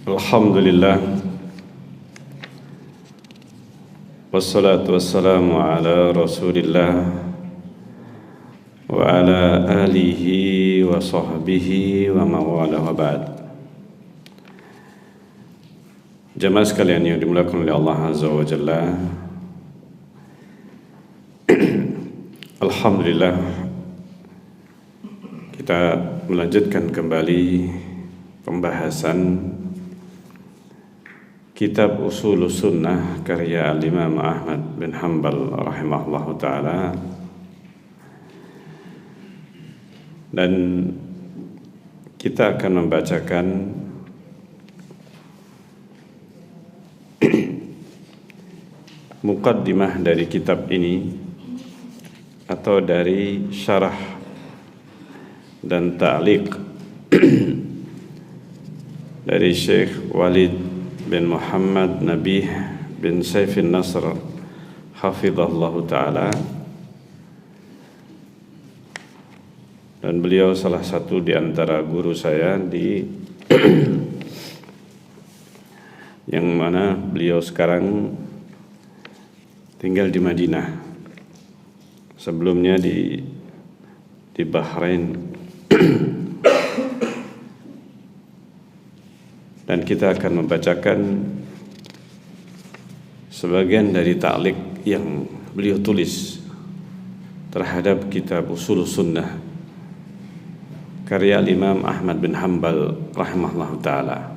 Alhamdulillah, wassalatu wassalamu ala rasulillah wa ala alihi wa sahbihi wa mawala wa ba'd. Jamaah sekalian yang dimuliakan oleh Allah Azza wa Jalla, alhamdulillah kita melanjutkan kembali pembahasan Kitab Ushulus Sunnah karya Al-Imam Ahmad bin Hanbal rahimahullahu ta'ala. Dan kita akan membacakan muqaddimah dari kitab ini atau dari syarah dan ta'liq dari Syekh Walid bin Muhammad Nabih bin Saifin Nasr hafizahullahu ta'ala, dan beliau salah satu di antara guru saya di yang mana beliau sekarang tinggal di Madinah, sebelumnya di Bahrain. Dan kita akan membacakan sebagian dari ta'liq yang beliau tulis terhadap kitab Ushulus Sunnah karya Imam Ahmad bin Hanbal rahimahullah ta'ala.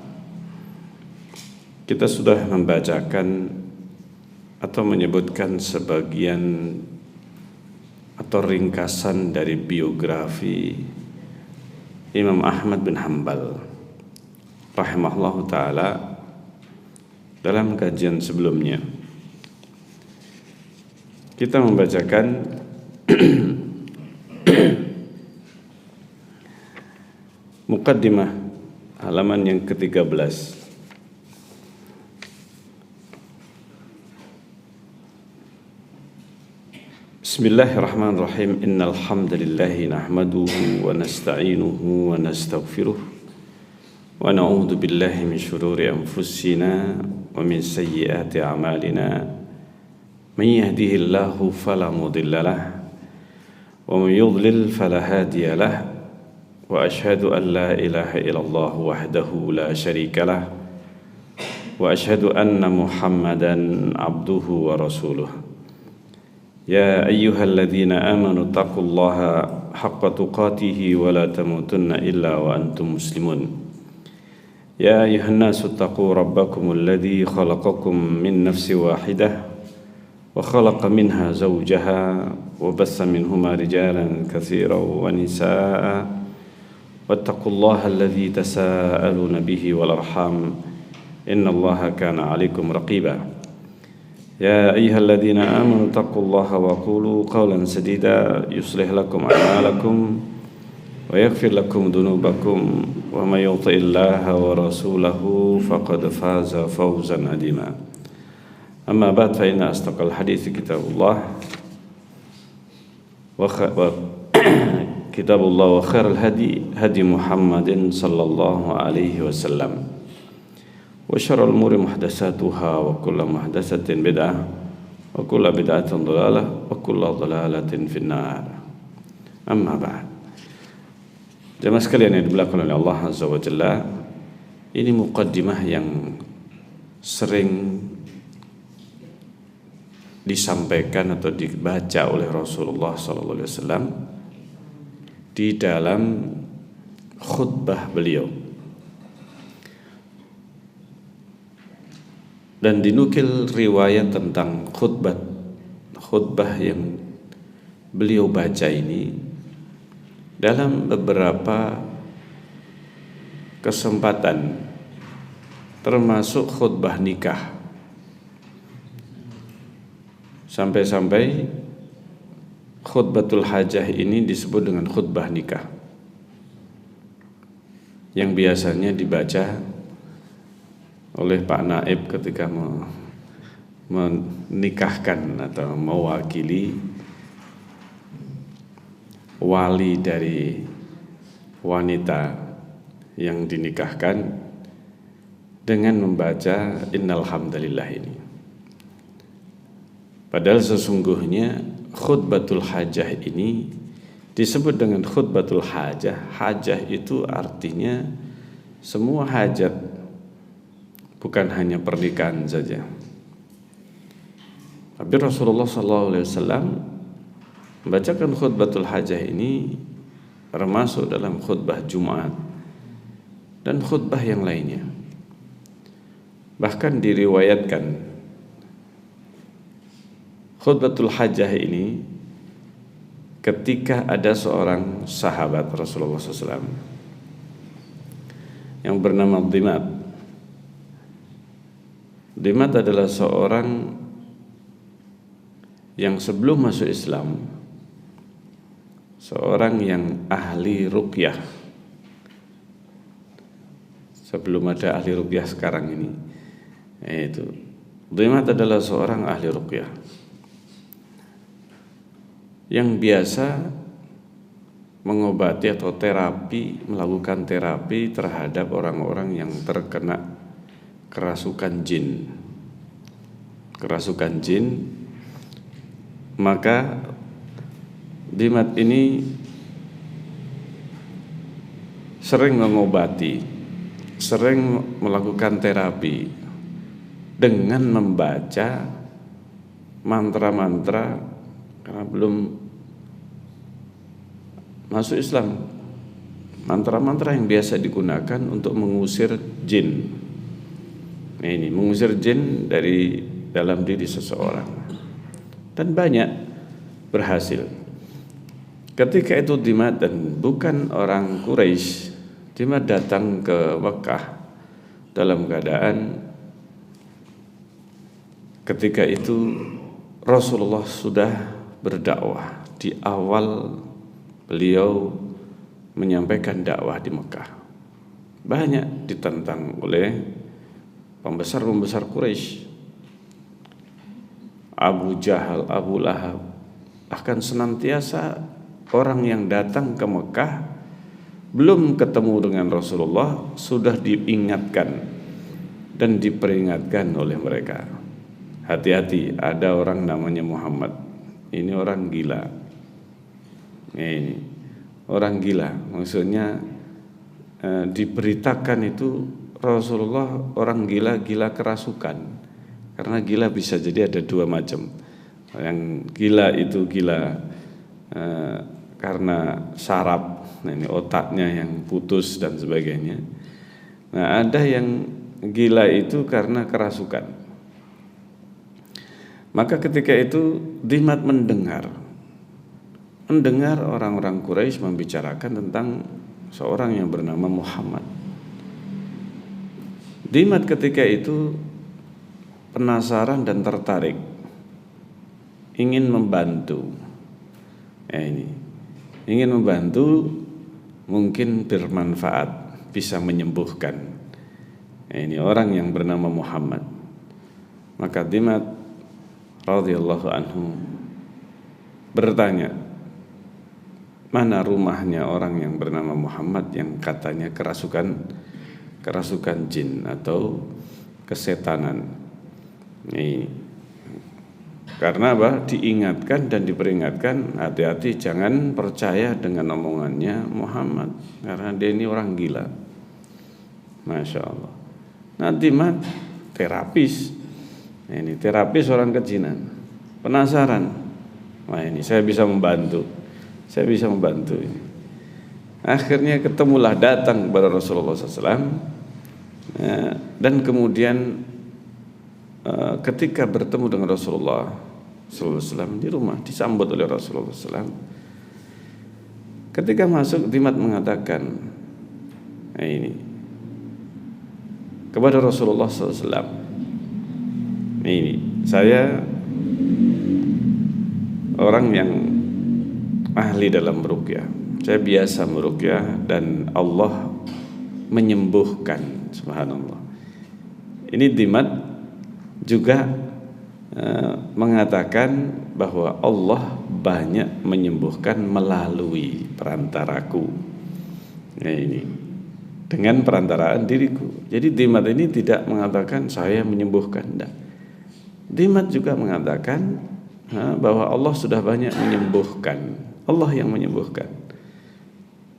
Kita sudah membacakan atau menyebutkan sebagian atau ringkasan dari biografi Imam Ahmad bin Hanbal rahimahullah ta'ala dalam kajian sebelumnya. Kita membacakan muqaddimah halaman yang ke-13. Bismillahirrahmanirrahim. Innal hamdalillahi nahmaduhu wa nasta'inuhu wa nastaghfiruh wa na'udzu billahi min shururi anfusina wa min sayyiati a'malina. Man yahdihillahu fala mudilla lahu wa man yudlil fala hadiya lahu. Wa ashhadu an la ilaha illallah wahdahu la syarika lahu wa ashhadu anna Muhammadan abduhu wa rasuluh. Ya ayyuhalladzina amanu taqullaha haqqa tuqatih wa la tamutunna illa wa antum muslimun. Ya ayuhan nasu taqu rabbakumul ladzi khalaqakum min nafsin wahidah wa khalaqa minha zawjaha wa bassa minhuma rijalan katsiran wa nisaa'a wattaqullaha alladzi tasaaluna bihi wal arham innallaha kana 'alaikum raqiba. Ya ayyuhalladzina amanu taqullaha wa qulu qawlan sadida yuslih lakum a'malakum wa yaghfir lakum dhunubakum wa may yuti'illaha wa rasulahu faqad faza fawzan 'azima. Amma ba'd, fa inna astaqal hadits kitabullah wa khairal hadi Muhammadin sallallahu alaihi wasallam wa syarrul umuri muhdatsatuha wa kullu muhdatsatin bid'ah wa kullu bid'atin dhalalah wa kullu dhalalatin finnar. Amma ba'd. Jamaah sekalian yang dimuliakan oleh Allah Azza wa Jalla, ini muqaddimah yang sering disampaikan atau dibaca oleh Rasulullah sallallahu alaihi wasallam di dalam khutbah beliau, dan dinukil riwayat tentang khutbah yang beliau baca ini dalam beberapa kesempatan, termasuk khutbah nikah. Sampai-sampai khutbatul hajah ini disebut dengan khutbah nikah, yang biasanya dibaca oleh Pak Naib ketika menikahkan atau mewakili wali dari wanita yang dinikahkan, dengan membaca innal hamdalillah ini. Padahal sesungguhnya khutbatul hajah ini disebut dengan khutbatul hajah. Hajah itu artinya semua hajat, bukan hanya pernikahan saja. Tapi Rasulullah SAW membacakan khutbatul hajah ini termasuk dalam khutbah Jumat dan khutbah yang lainnya. Bahkan diriwayatkan khutbatul hajah ini ketika ada seorang sahabat Rasulullah SAW yang bernama Dimat. Dimat adalah seorang yang sebelum masuk Islam, seorang yang ahli ruqyah. Sebelum ada ahli ruqyah sekarang ini, yaitu Dimat adalah seorang ahli ruqyah yang biasa mengobati atau melakukan terapi terhadap orang-orang yang terkena kerasukan jin. Kerasukan jin, maka Dimat ini sering mengobati, sering melakukan terapi dengan membaca mantra-mantra, karena belum masuk Islam, mantra-mantra yang biasa digunakan untuk mengusir jin. Nah, ini mengusir jin dari dalam diri seseorang, dan banyak berhasil. Ketika itu Dimat, dan bukan orang Quraisy, Dimat datang ke Mekah dalam keadaan ketika itu Rasulullah sudah berdakwah. Di awal beliau menyampaikan dakwah di Mekah, banyak ditentang oleh pembesar-pembesar Quraisy, Abu Jahal, Abu Lahab. Bahkan senantiasa orang yang datang ke Mekah belum ketemu dengan Rasulullah sudah diingatkan dan diperingatkan oleh mereka. Hati-hati, ada orang namanya Muhammad. Ini orang gila. Ini orang gila. Maksudnya diberitakan itu Rasulullah orang gila kerasukan. Karena gila bisa jadi ada dua macam. Yang gila itu gila karena saraf, nah ini otaknya yang putus dan sebagainya. Nah, ada yang gila itu karena kerasukan. Maka ketika itu Dimat mendengar orang-orang Quraisy membicarakan tentang seorang yang bernama Muhammad. Dimat ketika itu penasaran dan tertarik, ingin membantu. Ingin membantu, mungkin bermanfaat, bisa menyembuhkan. Ini orang yang bernama Muhammad. Maka Dimat radhiyallahu anhu bertanya, mana rumahnya orang yang bernama Muhammad yang katanya kerasukan jin atau kesetanan. Ini karena apa? Diingatkan dan diperingatkan, hati-hati jangan percaya dengan omongannya Muhammad, karena dia ini orang gila. Masya Allah. Nanti terapis. Ini terapis orang kejinan. Penasaran. Wah, ini saya bisa membantu. Ini. Akhirnya ketemulah, datang kepada Rasulullah SAW. Dan kemudian ketika bertemu dengan Rasulullah SAW di rumah, disambut oleh Rasulullah SAW. Ketika masuk, Dimat mengatakan ini kepada Rasulullah SAW, ini saya orang yang ahli dalam meruqyah, saya biasa meruqyah dan Allah menyembuhkan, subhanallah. Ini Dimat juga mengatakan bahwa Allah banyak menyembuhkan melalui perantaraku. Nah, ini dengan perantaraan diriku. Jadi Dimat ini tidak mengatakan saya menyembuhkan, tidak. Dimat juga mengatakan bahwa Allah sudah banyak menyembuhkan. Allah yang menyembuhkan.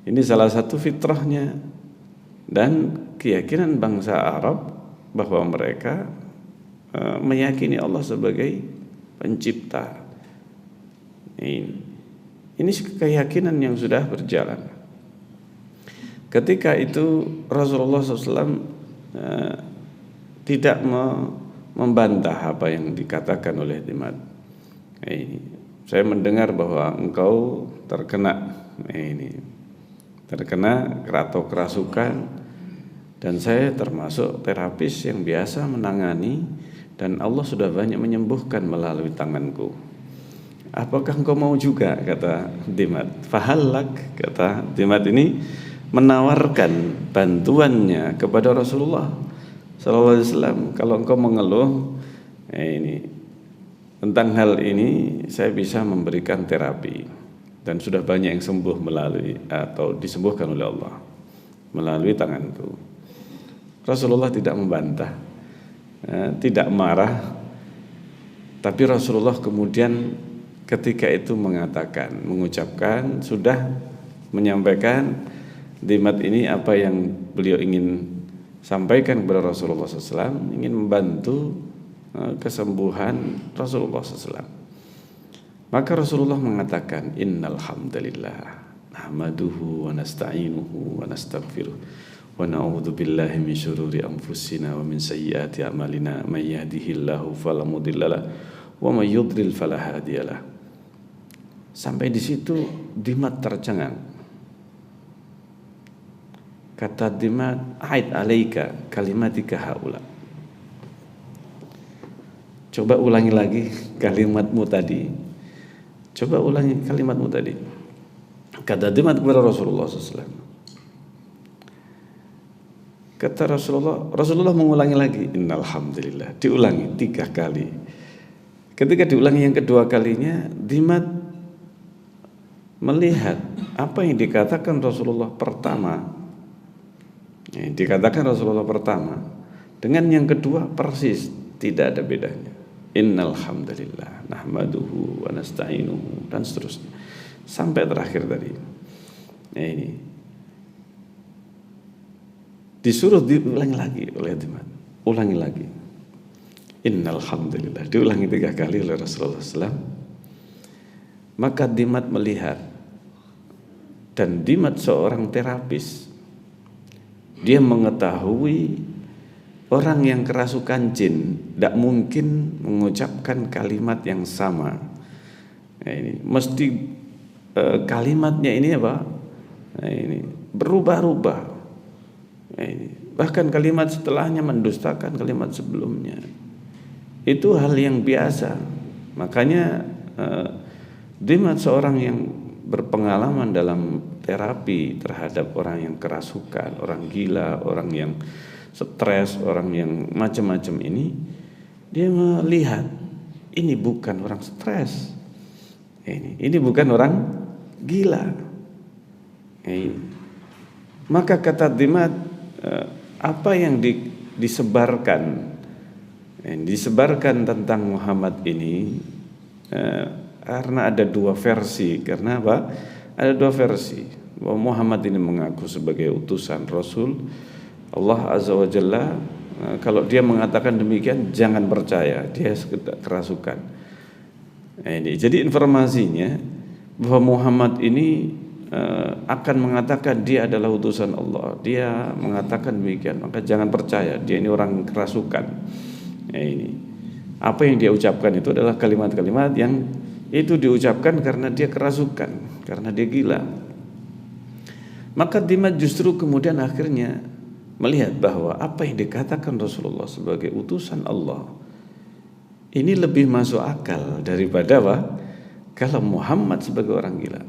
Ini salah satu fitrahnya dan keyakinan bangsa Arab bahwa mereka meyakini Allah sebagai pencipta. Ini keyakinan yang sudah berjalan. Ketika itu Rasulullah SAW tidak membantah apa yang dikatakan oleh Dimat. Saya mendengar bahwa engkau terkena atau kerasukan, dan saya termasuk terapis yang biasa menangani, dan Allah sudah banyak menyembuhkan melalui tanganku. Apakah engkau mau juga, kata Dimat. Fahallak, kata Dimat ini menawarkan bantuannya kepada Rasulullah sallallahu alaihi wasallam. Kalau engkau mengeluh tentang hal ini, saya bisa memberikan terapi. Dan sudah banyak yang sembuh melalui atau disembuhkan oleh Allah melalui tanganku. Rasulullah tidak membantah, tidak marah, tapi Rasulullah kemudian ketika itu mengucapkan, sudah menyampaikan Dimat ini apa yang beliau ingin sampaikan kepada Rasulullah SAW, ingin membantu kesembuhan Rasulullah SAW. Maka Rasulullah mengatakan, innal hamdalillah nahmaduhu wa nasta'inuhu wa nastaghfiruh wa na'udzu billahi min syururi anfusina wa min sayyiati a'malina may yahdihillahu fala mudhillalah wa may yudlil fala hadiyalah. Sampai di situ Dimat tercengang. Kata Dimat, a'id alaika kalimatika haula. Coba ulangi lagi kalimatmu tadi. Coba ulangi kalimatmu tadi. Kata Dimat kepada Rasulullah SAW. Kata Rasulullah mengulangi lagi, innal hamdalillah, diulangi 3 kali. Ketika diulangi yang kedua kalinya, Dimat melihat apa yang dikatakan Rasulullah pertama. Dikatakan Rasulullah pertama dengan yang kedua persis, tidak ada bedanya. Innal hamdalillah nahmaduhu wa nasta'inuhu, dan seterusnya sampai terakhir tadi. Ini disuruh diulangi lagi oleh Dimat. Ulangi lagi. Innal hamdalillah, diulangi 3 kali oleh Rasulullah SAW. Maka Dimat melihat, dan Dimat seorang terapis, dia mengetahui orang yang kerasukan jin tidak mungkin mengucapkan kalimat yang sama. Ini mesti kalimatnya ini apa? Ini berubah-ubah. Bahkan kalimat setelahnya mendustakan kalimat sebelumnya. Itu hal yang biasa. Makanya Dimat seorang yang berpengalaman dalam terapi terhadap orang yang kerasukan, orang gila, orang yang stres, orang yang macam-macam ini, dia melihat ini bukan orang stres, ini bukan orang gila. Maka kata Dimat, apa yang disebarkan tentang Muhammad ini, karena ada 2 versi. Karena apa? Ada 2 versi. Bahwa Muhammad ini mengaku sebagai utusan Rasul Allah Azza wa Jalla. Kalau dia mengatakan demikian, jangan percaya, dia sekedar kerasukan. Jadi informasinya bahwa Muhammad ini akan mengatakan dia adalah utusan Allah, dia mengatakan demikian, maka jangan percaya, dia ini orang kerasukan. Apa yang dia ucapkan itu adalah kalimat-kalimat yang itu diucapkan karena dia kerasukan, karena dia gila. Maka Dimat justru kemudian akhirnya melihat bahwa apa yang dikatakan Rasulullah sebagai utusan Allah ini lebih masuk akal daripada apa? Kalau Muhammad sebagai orang gila.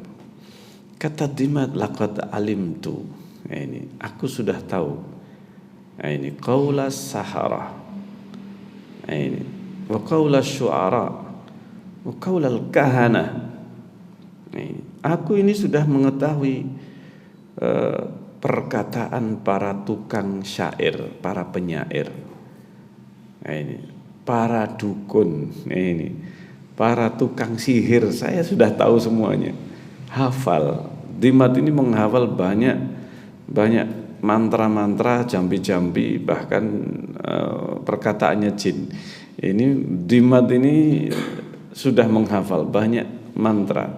Kata Dimat, laqad alimtu. Aku sudah tahu. Ini qaulas sahara. Wa qaulas syu'ara. Wa qaulal kahana. Aku ini sudah mengetahui perkataan para tukang syair, para penyair. Nah, ini para dukun, ini para tukang sihir, saya sudah tahu semuanya. Hafal. Dimat ini menghafal banyak mantra-mantra, jampi-jampi, bahkan perkataannya jin. Ini Dimat ini sudah menghafal banyak mantra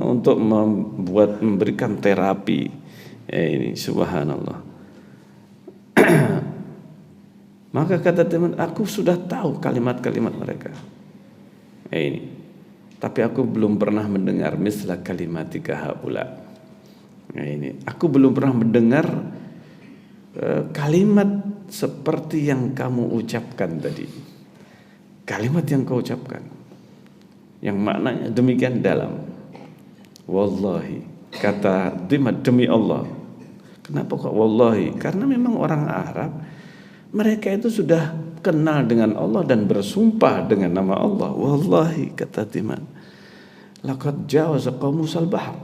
untuk memberikan terapi. Ini subhanallah. Maka kata teman, aku sudah tahu kalimat-kalimat mereka. Ini, tapi aku belum pernah mendengar misla kalimatika haula. Ini, aku belum pernah mendengar kalimat seperti yang kamu ucapkan tadi. Kalimat yang kau ucapkan, yang maknanya demikian dalam. Wallahi, kata Dimat, demi Allah. Kenapa kok wallahi? Karena memang orang Arab, mereka itu sudah kenal dengan Allah dan bersumpah dengan nama Allah. Wallahi, kata Dimat, laqad jawaza qamusal bahr.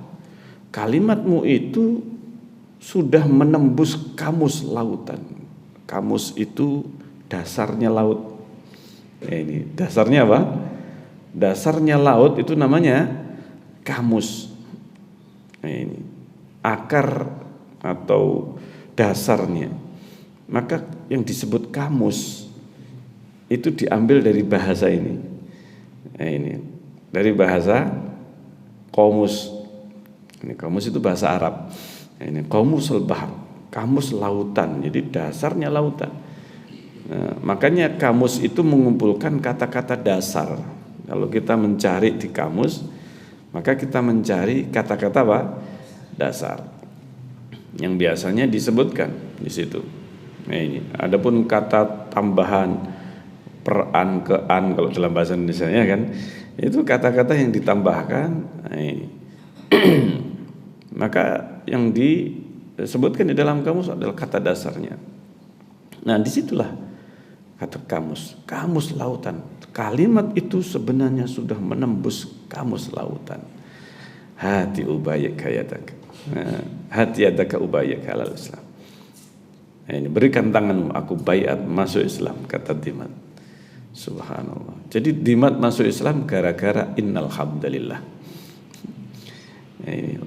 Kalimatmu itu sudah menembus kamus lautan. Kamus itu dasarnya laut. Ini dasarnya apa? Dasarnya laut itu namanya kamus. Ini akar atau dasarnya. Maka yang disebut kamus itu diambil dari bahasa ini. Ini dari bahasa qamus. Ini kamus itu bahasa Arab. Ini qamusul bahr, kamus lautan. Jadi dasarnya lautan. Nah, makanya kamus itu mengumpulkan kata-kata dasar. Kalau kita mencari di kamus, maka kita mencari kata-kata apa? Dasar. Yang biasanya disebutkan di situ. Nah, ini. Adapun kata tambahan peran ke an kalau dalam bahasa Indonesianya kan, itu kata-kata yang ditambahkan. Nah, ini. Maka yang disebutkan di dalam kamus adalah kata dasarnya. Nah, disitulah kata kamus lautan. Kalimat itu sebenarnya sudah menembus kamus lautan. Hati ubayyaka yadaka. Hati yadaka ubayyaka alal Islam. Nah, ini berikan tanganmu, aku baiat masuk Islam, kata Dimat. Subhanallah. Jadi Dimat masuk Islam gara-gara innal hamdalillah.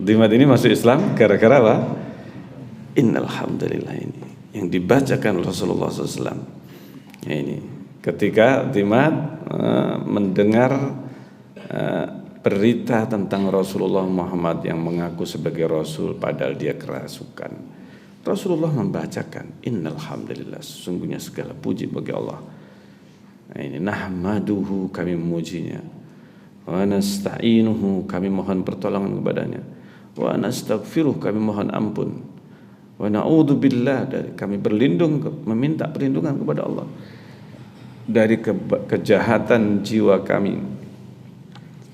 Dimat ini masuk Islam gara-gara apa? Innal hamdalillah, ini yang dibacakan Rasulullah SAW. Ini ketika Dimat mendengar berita tentang Rasulullah Muhammad yang mengaku sebagai Rasul padahal dia kerasukan, Rasulullah membacakan innal hamdalillah, sesungguhnya segala puji bagi Allah. Nah, ini nahmaduhu, kami memujinya, wa nasta'inuhu, kami mohon pertolongan kepadanya, wa nastaghfiruh, kami mohon ampun, wa na'udzubillah, dari kami berlindung, meminta perlindungan kepada Allah dari kejahatan jiwa kami,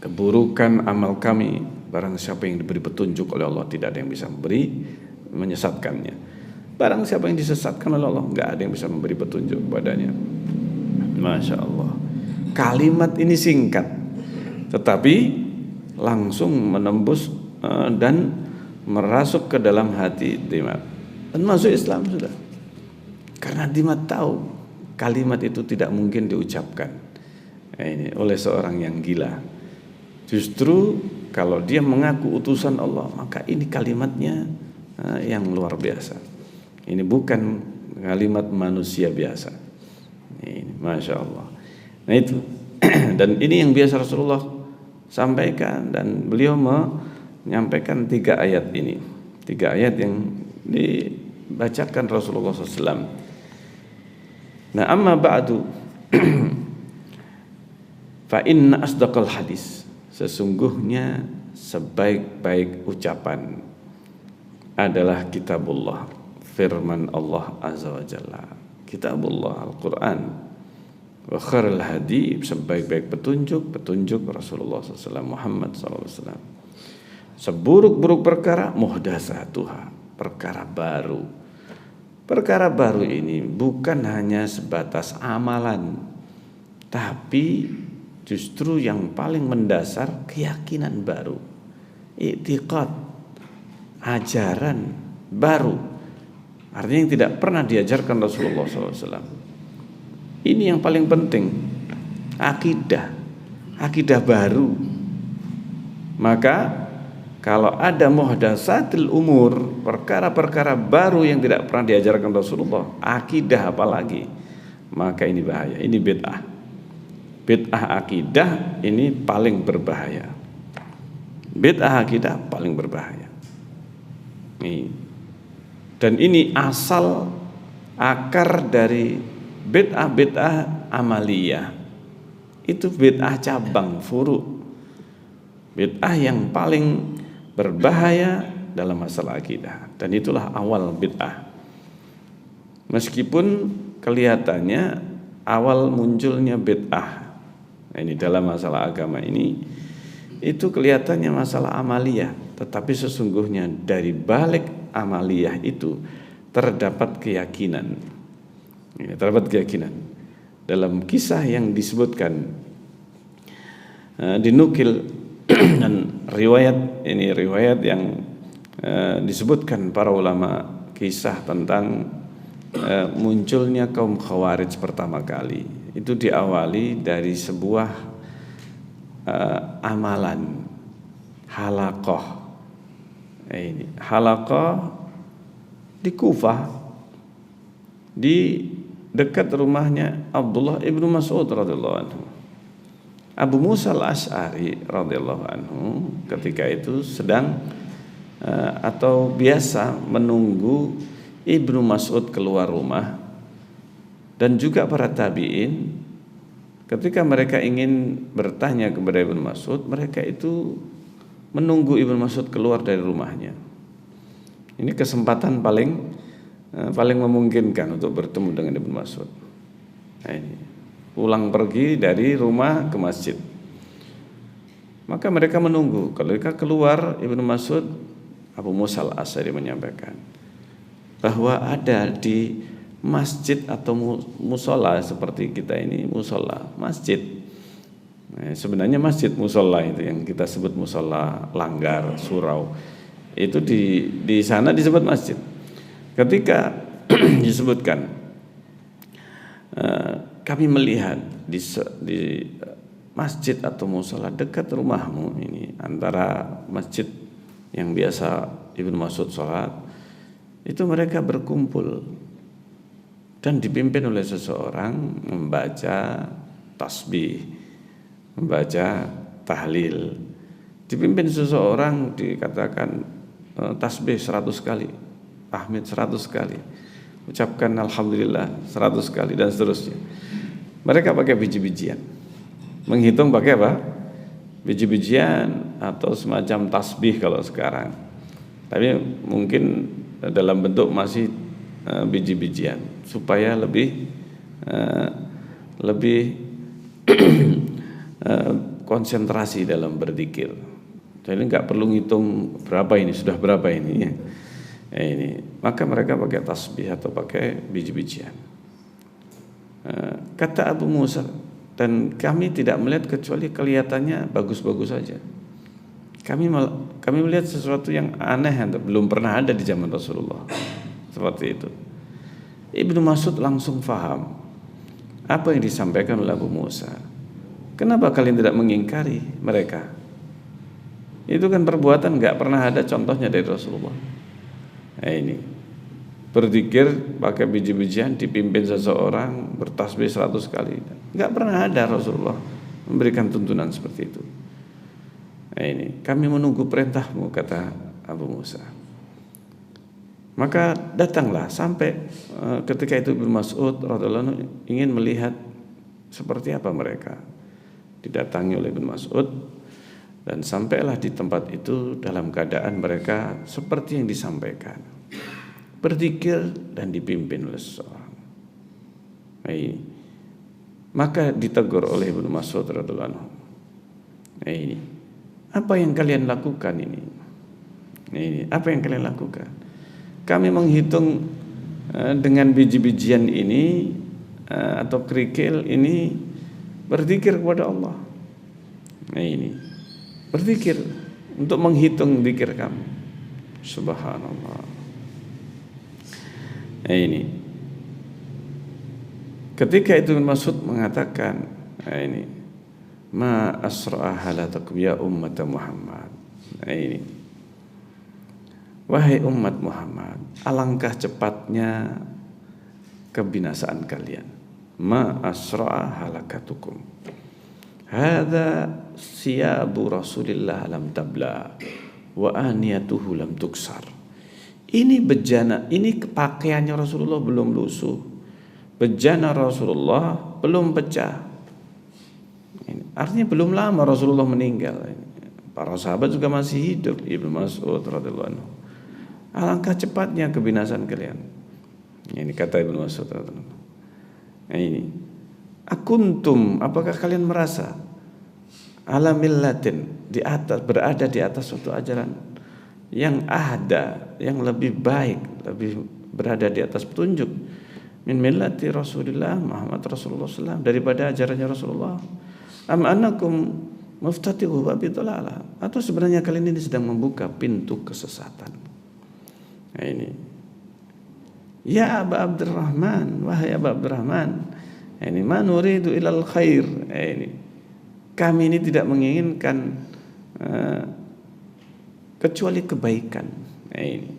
keburukan amal kami. Barang siapa yang diberi petunjuk oleh Allah, tidak ada yang bisa menyesatkannya. Barang siapa yang disesatkan oleh Allah, enggak ada yang bisa memberi petunjuk kepadanya. Masya Allah. Kalimat ini singkat, tetapi langsung menembus dan merasuk ke dalam hati Dimat dan masuk Islam sudah. Karena Dimat tahu kalimat itu tidak mungkin diucapkan ini oleh seorang yang gila. Justru kalau dia mengaku utusan Allah, maka ini kalimatnya yang luar biasa. Ini bukan kalimat manusia biasa. Ini Masya Allah. Nah itu dan ini yang biasa Rasulullah sampaikan, dan beliau menyampaikan 3 ayat ini, 3 ayat yang dibacakan Rasulullah SAW. Nah, amma ba'du fa inna asdaqal hadis, sesungguhnya sebaik-baik ucapan adalah kitabullah, firman Allah azza wa jalla, kitabullah Al-Quran, wa khairul hadi, sebaik-baik petunjuk Rasulullah SAW, Muhammad SAW. Seburuk-buruk perkara muhdatsatuha, perkara baru. Perkara baru ini bukan hanya sebatas amalan, tapi justru yang paling mendasar keyakinan baru, i'tiqad, ajaran baru, artinya yang tidak pernah diajarkan Rasulullah SAW. Ini yang paling penting, akidah baru. Maka kalau ada muhdatsatil umur, perkara-perkara baru yang tidak pernah diajarkan Rasulullah, akidah apalagi, maka ini bahaya, ini bid'ah. Bid'ah akidah ini paling berbahaya. Bid'ah akidah paling berbahaya. Dan ini asal akar dari bid'ah amaliyah. Itu bid'ah cabang, furu'. Bid'ah yang paling berbahaya dalam masalah akidah. Dan itulah awal bid'ah. Meskipun kelihatannya awal munculnya bid'ah, ini dalam masalah agama ini, itu kelihatannya masalah amaliyah, tetapi sesungguhnya dari balik amaliyah itu terdapat keyakinan. Terdapat keyakinan. Dalam kisah yang disebutkan, dinukil dan riwayat yang disebutkan para ulama, kisah tentang munculnya kaum Khawarij pertama kali. Itu diawali dari sebuah amalan halaqah. Ini halaqah di Kufah, di dekat rumahnya Abdullah ibnu Mas'ud radhiyallahu anhu. Abu Musa al-Asy'ari radhiyallahu anhu ketika itu sedang atau biasa menunggu Ibnu Mas'ud keluar rumah, dan juga para tabi'in ketika mereka ingin bertanya kepada Ibnu Mas'ud, mereka itu menunggu Ibnu Mas'ud keluar dari rumahnya. Ini kesempatan paling memungkinkan untuk bertemu dengan Ibnu Mas'ud. Nah, ini pulang pergi dari rumah ke masjid. Maka mereka menunggu. Kalau mereka keluar Ibnu Mas'ud, Abu Musa al-Asy'ari menyampaikan bahwa ada di masjid atau musola seperti kita ini, musola, masjid. Nah, sebenarnya masjid musola itu yang kita sebut musola, langgar, surau. Itu di sana disebut masjid. Ketika disebutkan kami melihat di masjid atau musola dekat rumahmu ini, antara masjid yang biasa Ibnu Mas'ud sholat, itu mereka berkumpul dan dipimpin oleh seseorang membaca tasbih, membaca tahlil. Dipimpin seseorang dikatakan tasbih 100 kali, tahmid 100 kali, ucapkan alhamdulillah 100 kali, dan seterusnya. Mereka pakai biji-bijian, menghitung pakai apa? Biji-bijian atau semacam tasbih kalau sekarang, tapi mungkin dalam bentuk masih biji-bijian supaya lebih konsentrasi dalam berzikir. Jadi nggak perlu ngitung berapa ini, sudah berapa ini ya. Ini maka mereka pakai tasbih atau pakai biji-bijian. Kata Abu Musa, dan kami tidak melihat kecuali kelihatannya bagus-bagus saja. Kami melihat sesuatu yang aneh yang belum pernah ada di zaman Rasulullah. Seperti itu. Ibnu Mas'ud langsung faham apa yang disampaikan oleh Abu Musa. Kenapa kalian tidak mengingkari mereka? Itu kan perbuatan nggak pernah ada contohnya dari Rasulullah. Nah, ini berzikir pakai biji-bijian, dipimpin seseorang bertasbih 100 kali. Nggak pernah ada Rasulullah memberikan tuntunan seperti itu. Nah, ini kami menunggu perintahmu, kata Abu Musa. Maka datanglah sampai ketika itu Ibnu Mas'ud radhiyallahu anhu ingin melihat seperti apa mereka. Didatangi oleh Ibnu Mas'ud dan sampailah di tempat itu dalam keadaan mereka seperti yang disampaikan, berzikir dan dipimpin oleh seseorang. Maka ditegur oleh Ibnu Mas'ud radhiyallahu anhu. Ini apa yang kalian lakukan ini? Ini apa yang kalian lakukan? Kami menghitung dengan biji-bijian ini atau kerikil ini berzikir kepada Allah. Nah, ini berzikir untuk menghitung zikir kami. Subhanallah. Ini ketika itu Ibnu Mas'ud mengatakan, ini ma asra'a halatakum ya ummat Muhammad. Ini wahai umat Muhammad, alangkah cepatnya kebinasaan kalian. Ma asra'a halakatukum. Hadza siyabu Rasulillah lam tabla wa aniyatuhu lam tuksar. Ini bejana, ini pakaiannya Rasulullah belum lusuh. Bejana Rasulullah belum pecah. Ini, artinya belum lama Rasulullah meninggal. Para sahabat juga masih hidup. Ibnu Mas'ud radhiyallahu anhu. Alangkah cepatnya kebinasaan kalian. Ini kata Ibnu Mas'ud radhiyallahu anhu. Ini akuntum, apakah kalian merasa ala millatin, di atas, berada di atas suatu ajaran yang ada, yang lebih baik, lebih berada di atas petunjuk min millati Rasulillah Muhammad Rasulullah SAW, daripada ajarannya Rasulullah. Am annakum muftatihu babi dhalalah, atau sebenarnya kalian ini sedang membuka pintu kesesatan. Nah, ini ya Aba Abdurrahman, wahai Aba Abdurrahman, ini ma nuridu ilal khair. Ini kami ini tidak menginginkan kecuali kebaikan. Ini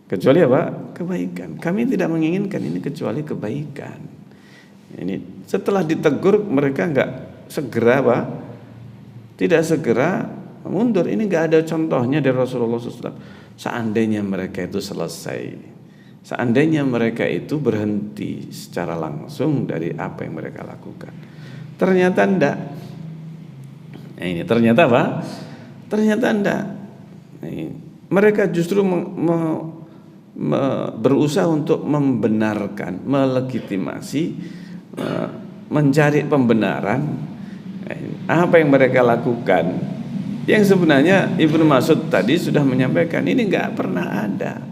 kecuali apa? Kebaikan. Kami tidak menginginkan ini kecuali kebaikan. Ini setelah ditegur mereka enggak segera apa? Tidak segera mundur. Ini enggak ada contohnya dari Rasulullah SAW. Seandainya mereka itu selesai, seandainya mereka itu berhenti secara langsung dari apa yang mereka lakukan, ternyata enggak. Nah, ini ternyata apa? Ternyata enggak. Nah, ini. Mereka justru berusaha untuk membenarkan, melegitimasi, mencari pembenaran apa yang mereka lakukan, yang sebenarnya Ibnu Mas'ud tadi sudah menyampaikan ini enggak pernah ada.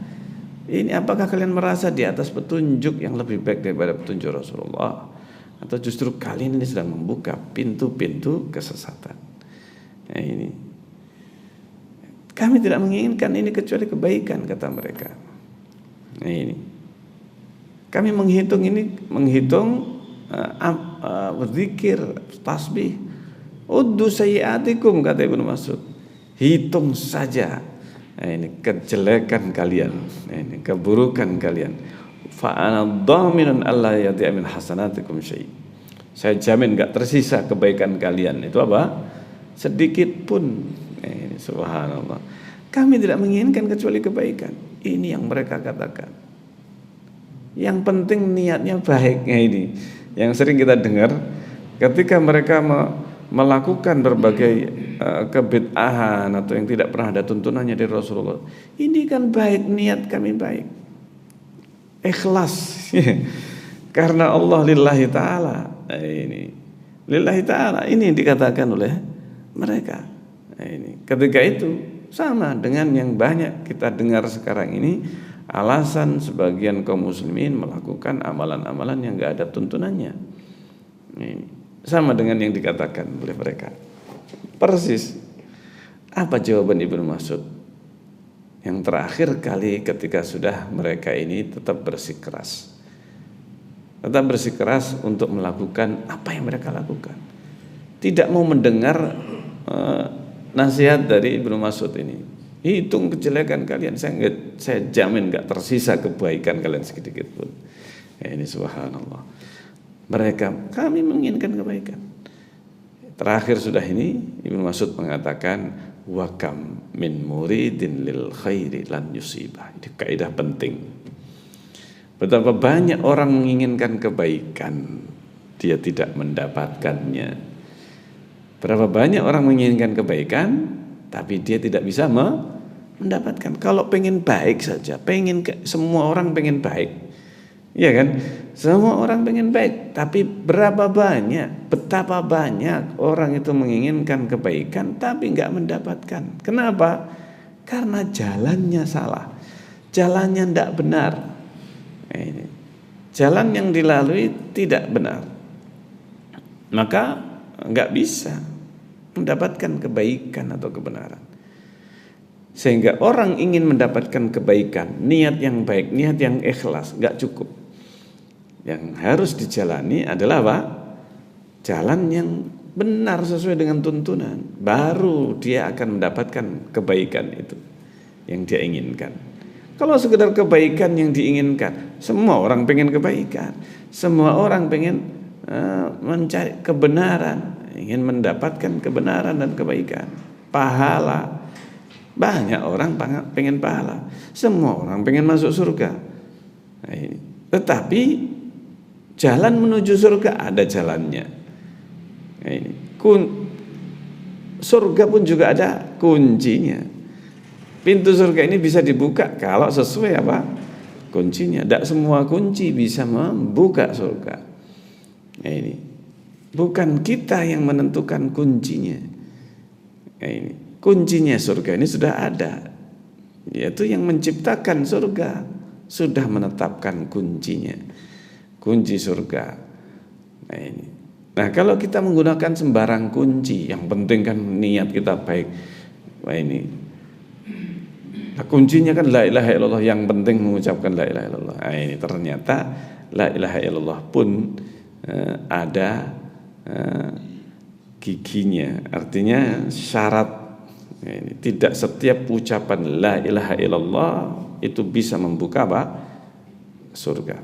Ini apakah kalian merasa di atas petunjuk yang lebih baik daripada petunjuk Rasulullah, atau justru kalian ini sedang membuka pintu-pintu kesesatan? Nah, ini kami tidak menginginkan ini kecuali kebaikan, kata mereka. Nah, ini kami menghitung berzikir, tasbih, uddu sayyiatikum, kata Ibnu Mas'ud, hitung saja. Nah, ini kejelekan kalian, nah, ini keburukan kalian. Fa ana dhaminun alla yati'a min hasanatikum syai'. Saya jamin enggak tersisa kebaikan kalian itu apa? Sedikit pun. Nah, ini subhanallah. Kami tidak menginginkan kecuali kebaikan. Ini yang mereka katakan. Yang penting niatnya baik. Nah, ini yang sering kita dengar ketika mereka melakukan berbagai kebid'ahan atau yang tidak pernah ada tuntunannya dari Rasulullah. Ini kan baik, niat kami baik, ikhlas karena Allah lillahi ta'ala. Ini lillahi ta'ala, ini yang dikatakan oleh mereka. Ini ketika itu sama dengan yang banyak kita dengar sekarang ini, alasan sebagian kaum muslimin melakukan amalan-amalan yang enggak ada tuntunannya. Ini sama dengan yang dikatakan oleh mereka. Persis. Apa jawaban Ibnu Mas'ud? Yang terakhir kali ketika sudah mereka ini tetap bersikeras. Tetap bersikeras untuk melakukan apa yang mereka lakukan. Tidak mau mendengar nasihat dari Ibnu Mas'ud ini. Hitung kejelekan kalian, saya jamin enggak tersisa kebaikan kalian sedikit pun. Ya, ini subhanallah. Mereka, kami menginginkan kebaikan. Terakhir sudah ini Ibnu Mas'ud mengatakan, wa kam min muridin lil khairi lan yusibah. Ini kaidah penting. Betapa banyak orang menginginkan kebaikan, dia tidak mendapatkannya. Berapa banyak orang menginginkan kebaikan, tapi dia tidak bisa mendapatkan. Kalau pengen baik saja, semua orang pengen baik, ya kan? Semua orang pengen baik, tapi betapa banyak orang itu menginginkan kebaikan, tapi nggak mendapatkan. Kenapa? Karena jalannya salah, jalannya tidak benar. Ini jalan yang dilalui tidak benar, maka nggak bisa mendapatkan kebaikan atau kebenaran. Sehingga orang ingin mendapatkan kebaikan, niat yang baik, niat yang ikhlas, nggak cukup. Yang harus dijalani adalah apa? Jalan yang benar sesuai dengan tuntunan. Baru dia akan mendapatkan kebaikan itu yang dia inginkan. Kalau sekedar kebaikan yang diinginkan, semua orang pengen kebaikan. Semua orang pengen mencari kebenaran, ingin mendapatkan kebenaran dan kebaikan. Pahala. Banyak orang pengen pahala. Semua orang pengen masuk surga. Nah, ini. Tetapi jalan menuju surga ada jalannya. Nah, ini. Surga pun juga ada kuncinya. Pintu surga ini bisa dibuka kalau sesuai apa? Kuncinya. Tidak semua kunci bisa membuka surga. Nah, ini. Bukan kita yang menentukan kuncinya. Nah, ini. Kuncinya surga ini sudah ada, yaitu yang menciptakan surga sudah menetapkan kuncinya, kunci surga. Nah ini. Nah kalau kita menggunakan sembarang kunci, yang penting kan niat kita baik. Nah ini. Nah, kuncinya kan la ilaha illallah, yang penting mengucapkan la ilaha illallah. Nah ini ternyata la ilaha illallah pun ada giginya, artinya syarat. Ini, tidak setiap ucapan la ilaha illallah itu bisa membuka apa? Surga.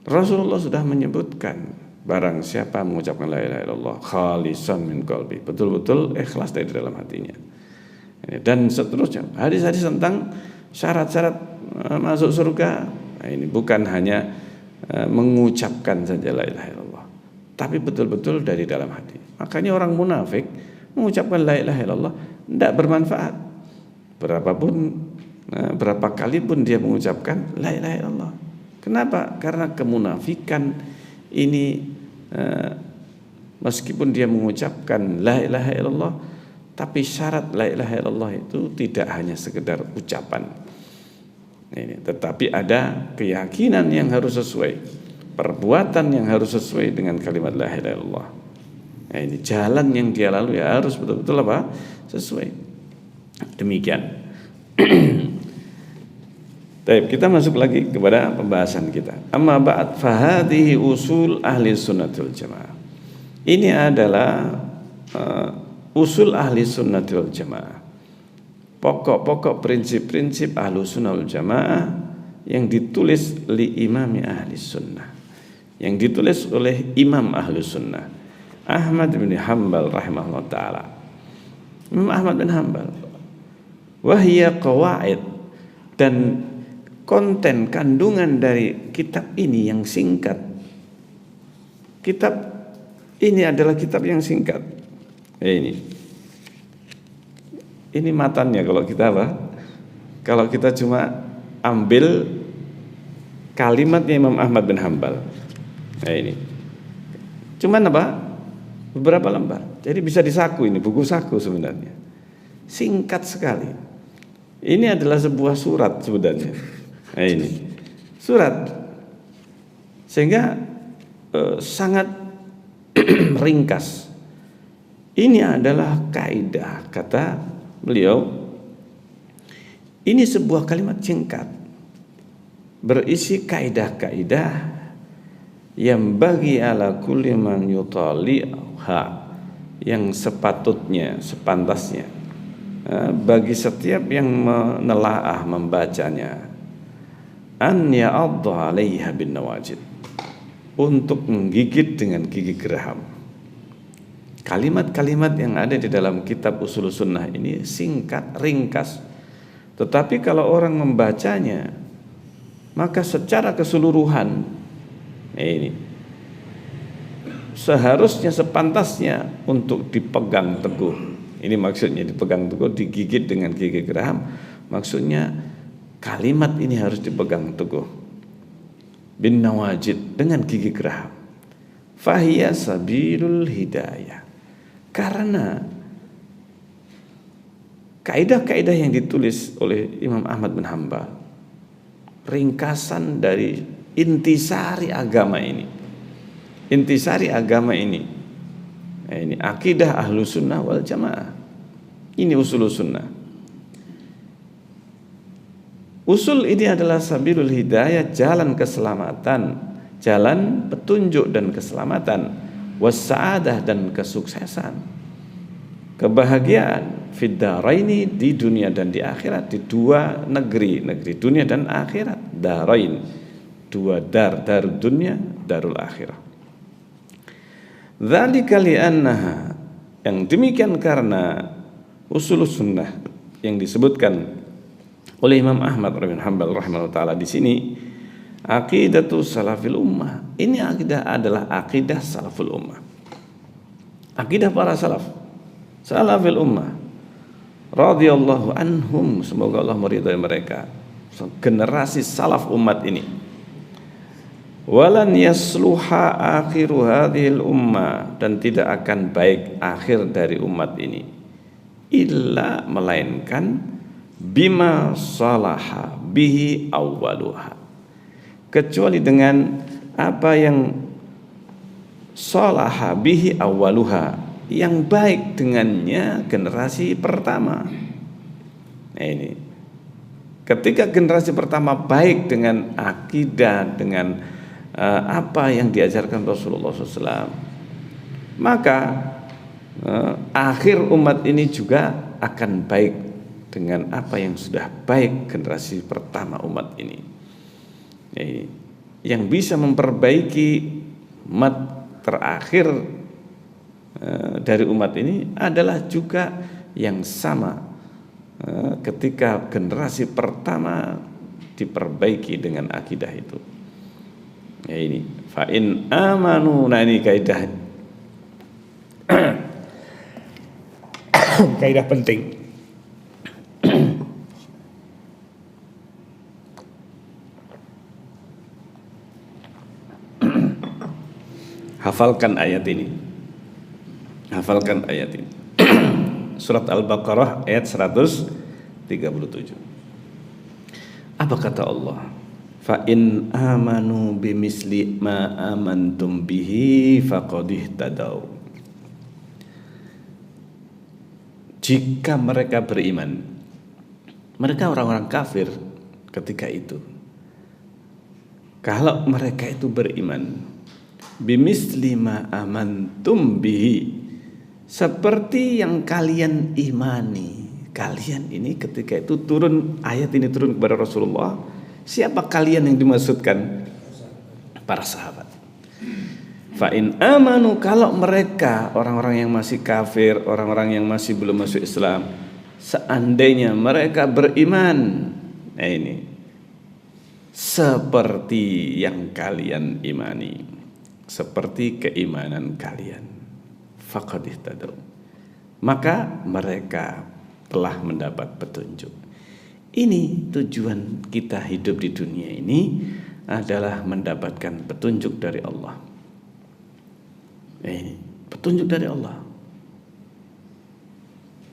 Rasulullah sudah menyebutkan, barang siapa mengucapkan la ilaha illallah khalisan min qalbi, betul-betul ikhlas dari dalam hatinya. Dan seterusnya hadis-hadis tentang syarat-syarat masuk surga. Nah, ini bukan hanya mengucapkan saja la ilaha illallah, tapi betul-betul dari dalam hati. Makanya orang munafik mengucapkan la ilaha illallah tidak bermanfaat. Berapa kali pun dia mengucapkan la ilaha illallah. Kenapa? Karena kemunafikan ini meskipun dia mengucapkan la ilaha illallah, tapi syarat la ilaha illallah itu tidak hanya sekedar ucapan. Ini, tetapi ada keyakinan yang harus sesuai, perbuatan yang harus sesuai dengan kalimat la ilaha illallah. Nah, ini jalan yang dia lalui ya harus betul-betul apa? Sesuai. Demikian. Baik, kita masuk lagi kepada pembahasan kita. Amma ba'd fahadihi usul ahli sunnatul jamaah. Ini adalah usul ahli sunnatul jamaah. Pokok-pokok prinsip-prinsip ahli sunnatul jamaah yang ditulis li imami ahli sunnah. Yang ditulis oleh imam ahli sunnah Ahmad bin Hanbal rahimahullah ta'ala. Imam Ahmad bin Hanbal. Wahiyya qawaid, dan konten kandungan dari kitab ini yang singkat. Kitab ini adalah kitab yang singkat. Ini matannya kalau kita apa? Kalau kita cuma ambil kalimatnya Imam Ahmad bin Hanbal. Nah ini. Cuman apa? Beberapa lembar. Jadi bisa disaku, ini buku saku sebenarnya. Singkat sekali. Ini adalah sebuah surat sebenarnya. Nah ini. Surat. Sehingga sangat ringkas. Ini adalah kaidah, kata beliau. Ini sebuah kalimat singkat berisi kaidah-kaidah yang bagi ala kulli man yutaliha, yang sepatutnya, sepantasnya bagi setiap yang menelaah, membacanya, an ya'adha 'alaiha bin nawajid, untuk menggigit dengan gigi geraham. Kalimat-kalimat yang ada di dalam kitab usul sunnah ini singkat, ringkas, tetapi kalau orang membacanya maka secara keseluruhan ini seharusnya, sepantasnya untuk dipegang teguh. Ini maksudnya dipegang teguh, digigit dengan gigi geraham. Maksudnya kalimat ini harus dipegang teguh bin nawajid, dengan gigi geraham. Fahiya sabilul hidayah. Karena kaidah-kaidah yang ditulis oleh Imam Ahmad bin Hanbal, ringkasan dari intisari agama ini. Intisari agama ini. Ini akidah ahlu sunnah wal jamaah. Ini usul sunnah. Usul ini adalah sabilul hidayah, jalan keselamatan, jalan petunjuk dan keselamatan, wassa'adah dan kesuksesan, kebahagiaan fid daraini, di dunia dan di akhirat, di dua negeri dunia dan akhirat. Darain, dua darul dunia, darul akhirah. Dzalika li'annaha, yang demikian karena usul sunnah yang disebutkan oleh Imam Ahmad bin Hanbal rahimahullah taala di sini, aqidatu salafil ummah. Ini akidah adalah akidah salaful ummah. Akidah para salafil ummah radhiyallahu anhum, semoga Allah meridai mereka, generasi salaf umat ini. Walan yasluha akhiru hadhil ummah, dan tidak akan baik akhir dari umat ini illa, melainkan bima salaha bihi awwaluha, kecuali dengan apa yang salaha bihi awwaluha, yang baik dengannya generasi pertama. Nah ini, ketika generasi pertama baik dengan akidah, dengan apa yang diajarkan Rasulullah SAW, maka akhir umat ini juga akan baik dengan apa yang sudah baik generasi pertama umat ini. Yang bisa memperbaiki umat terakhir dari umat ini adalah juga yang sama ketika generasi pertama diperbaiki dengan akidah itu. Ya ini, fa in amanu, nah ini kaidah kaidah penting. Hafalkan ayat ini. Hafalkan ayat ini. Surat Al-Baqarah ayat 137. Apa kata Allah? Fa in amanu bimisli ma amantum bihi faqad ihtadaw. Jika mereka beriman, mereka orang-orang kafir ketika itu, kalau mereka itu beriman, bimisli ma amantum bihi, seperti yang kalian imani. Kalian ini ketika itu turun, ayat ini turun kepada Rasulullah. Siapa kalian yang dimaksudkan? Para sahabat. Fa in amanu, kalau mereka orang-orang yang masih kafir, orang-orang yang masih belum masuk Islam, seandainya mereka beriman, nah ini, seperti yang kalian imani, seperti keimanan kalian, faqad ihtadaw, maka mereka telah mendapat petunjuk. Ini tujuan kita hidup di dunia ini adalah mendapatkan petunjuk dari Allah. Ini petunjuk dari Allah,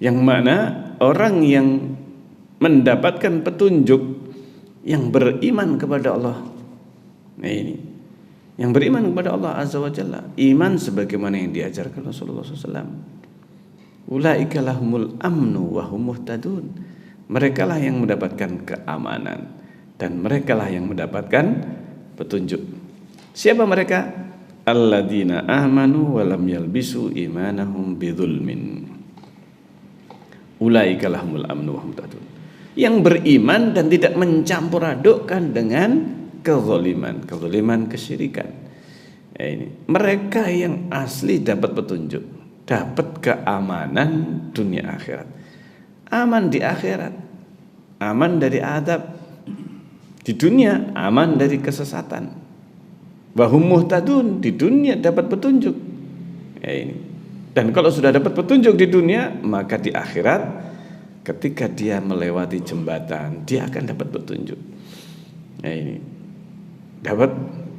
yang mana orang yang mendapatkan petunjuk, yang beriman kepada Allah, nah ini, yang beriman kepada Allah Azza wa Jalla, iman sebagaimana yang diajarkan Rasulullah SAW. Ulaika lahumul amnu wa hum muhtadun. Mereka lah yang mendapatkan keamanan dan mereka lah yang mendapatkan petunjuk. Siapa mereka? Alladzina amanu wa lam yalbisu imanahum bidzulmin. Ulaika lahumul amnu wa hum muhtadun. Yang beriman dan tidak mencampur adukkan dengan kezaliman, kesyirikan. Ya ini, mereka yang asli dapat petunjuk, dapat keamanan dunia akhirat. Aman di akhirat, aman dari adab. Di dunia aman dari kesesatan. Wahum muhtadun, di dunia dapat petunjuk. Ya ini. Dan kalau sudah dapat petunjuk di dunia, maka di akhirat ketika dia melewati jembatan, dia akan dapat petunjuk. Ya ini. Dapat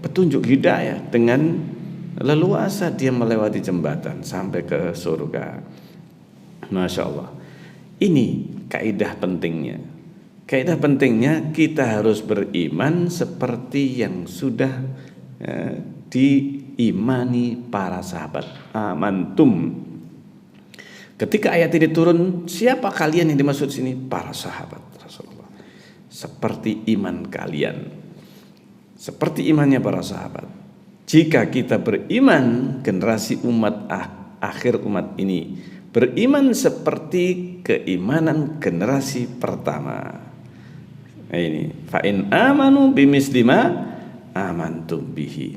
petunjuk hidayah, dengan leluasa dia melewati jembatan sampai ke surga. Masya Allah. Ini kaidah pentingnya. Kaidah pentingnya kita harus beriman seperti yang sudah diimani para sahabat. Amantum. Ketika ayat ini turun, siapa kalian yang dimaksud sini? Para sahabat Rasulullah. seperti iman kalian, seperti imannya para sahabat. Jika kita beriman, generasi umat akhir umat ini beriman seperti keimanan generasi pertama. Nah, ini fa in amanu bimislima amantum bihi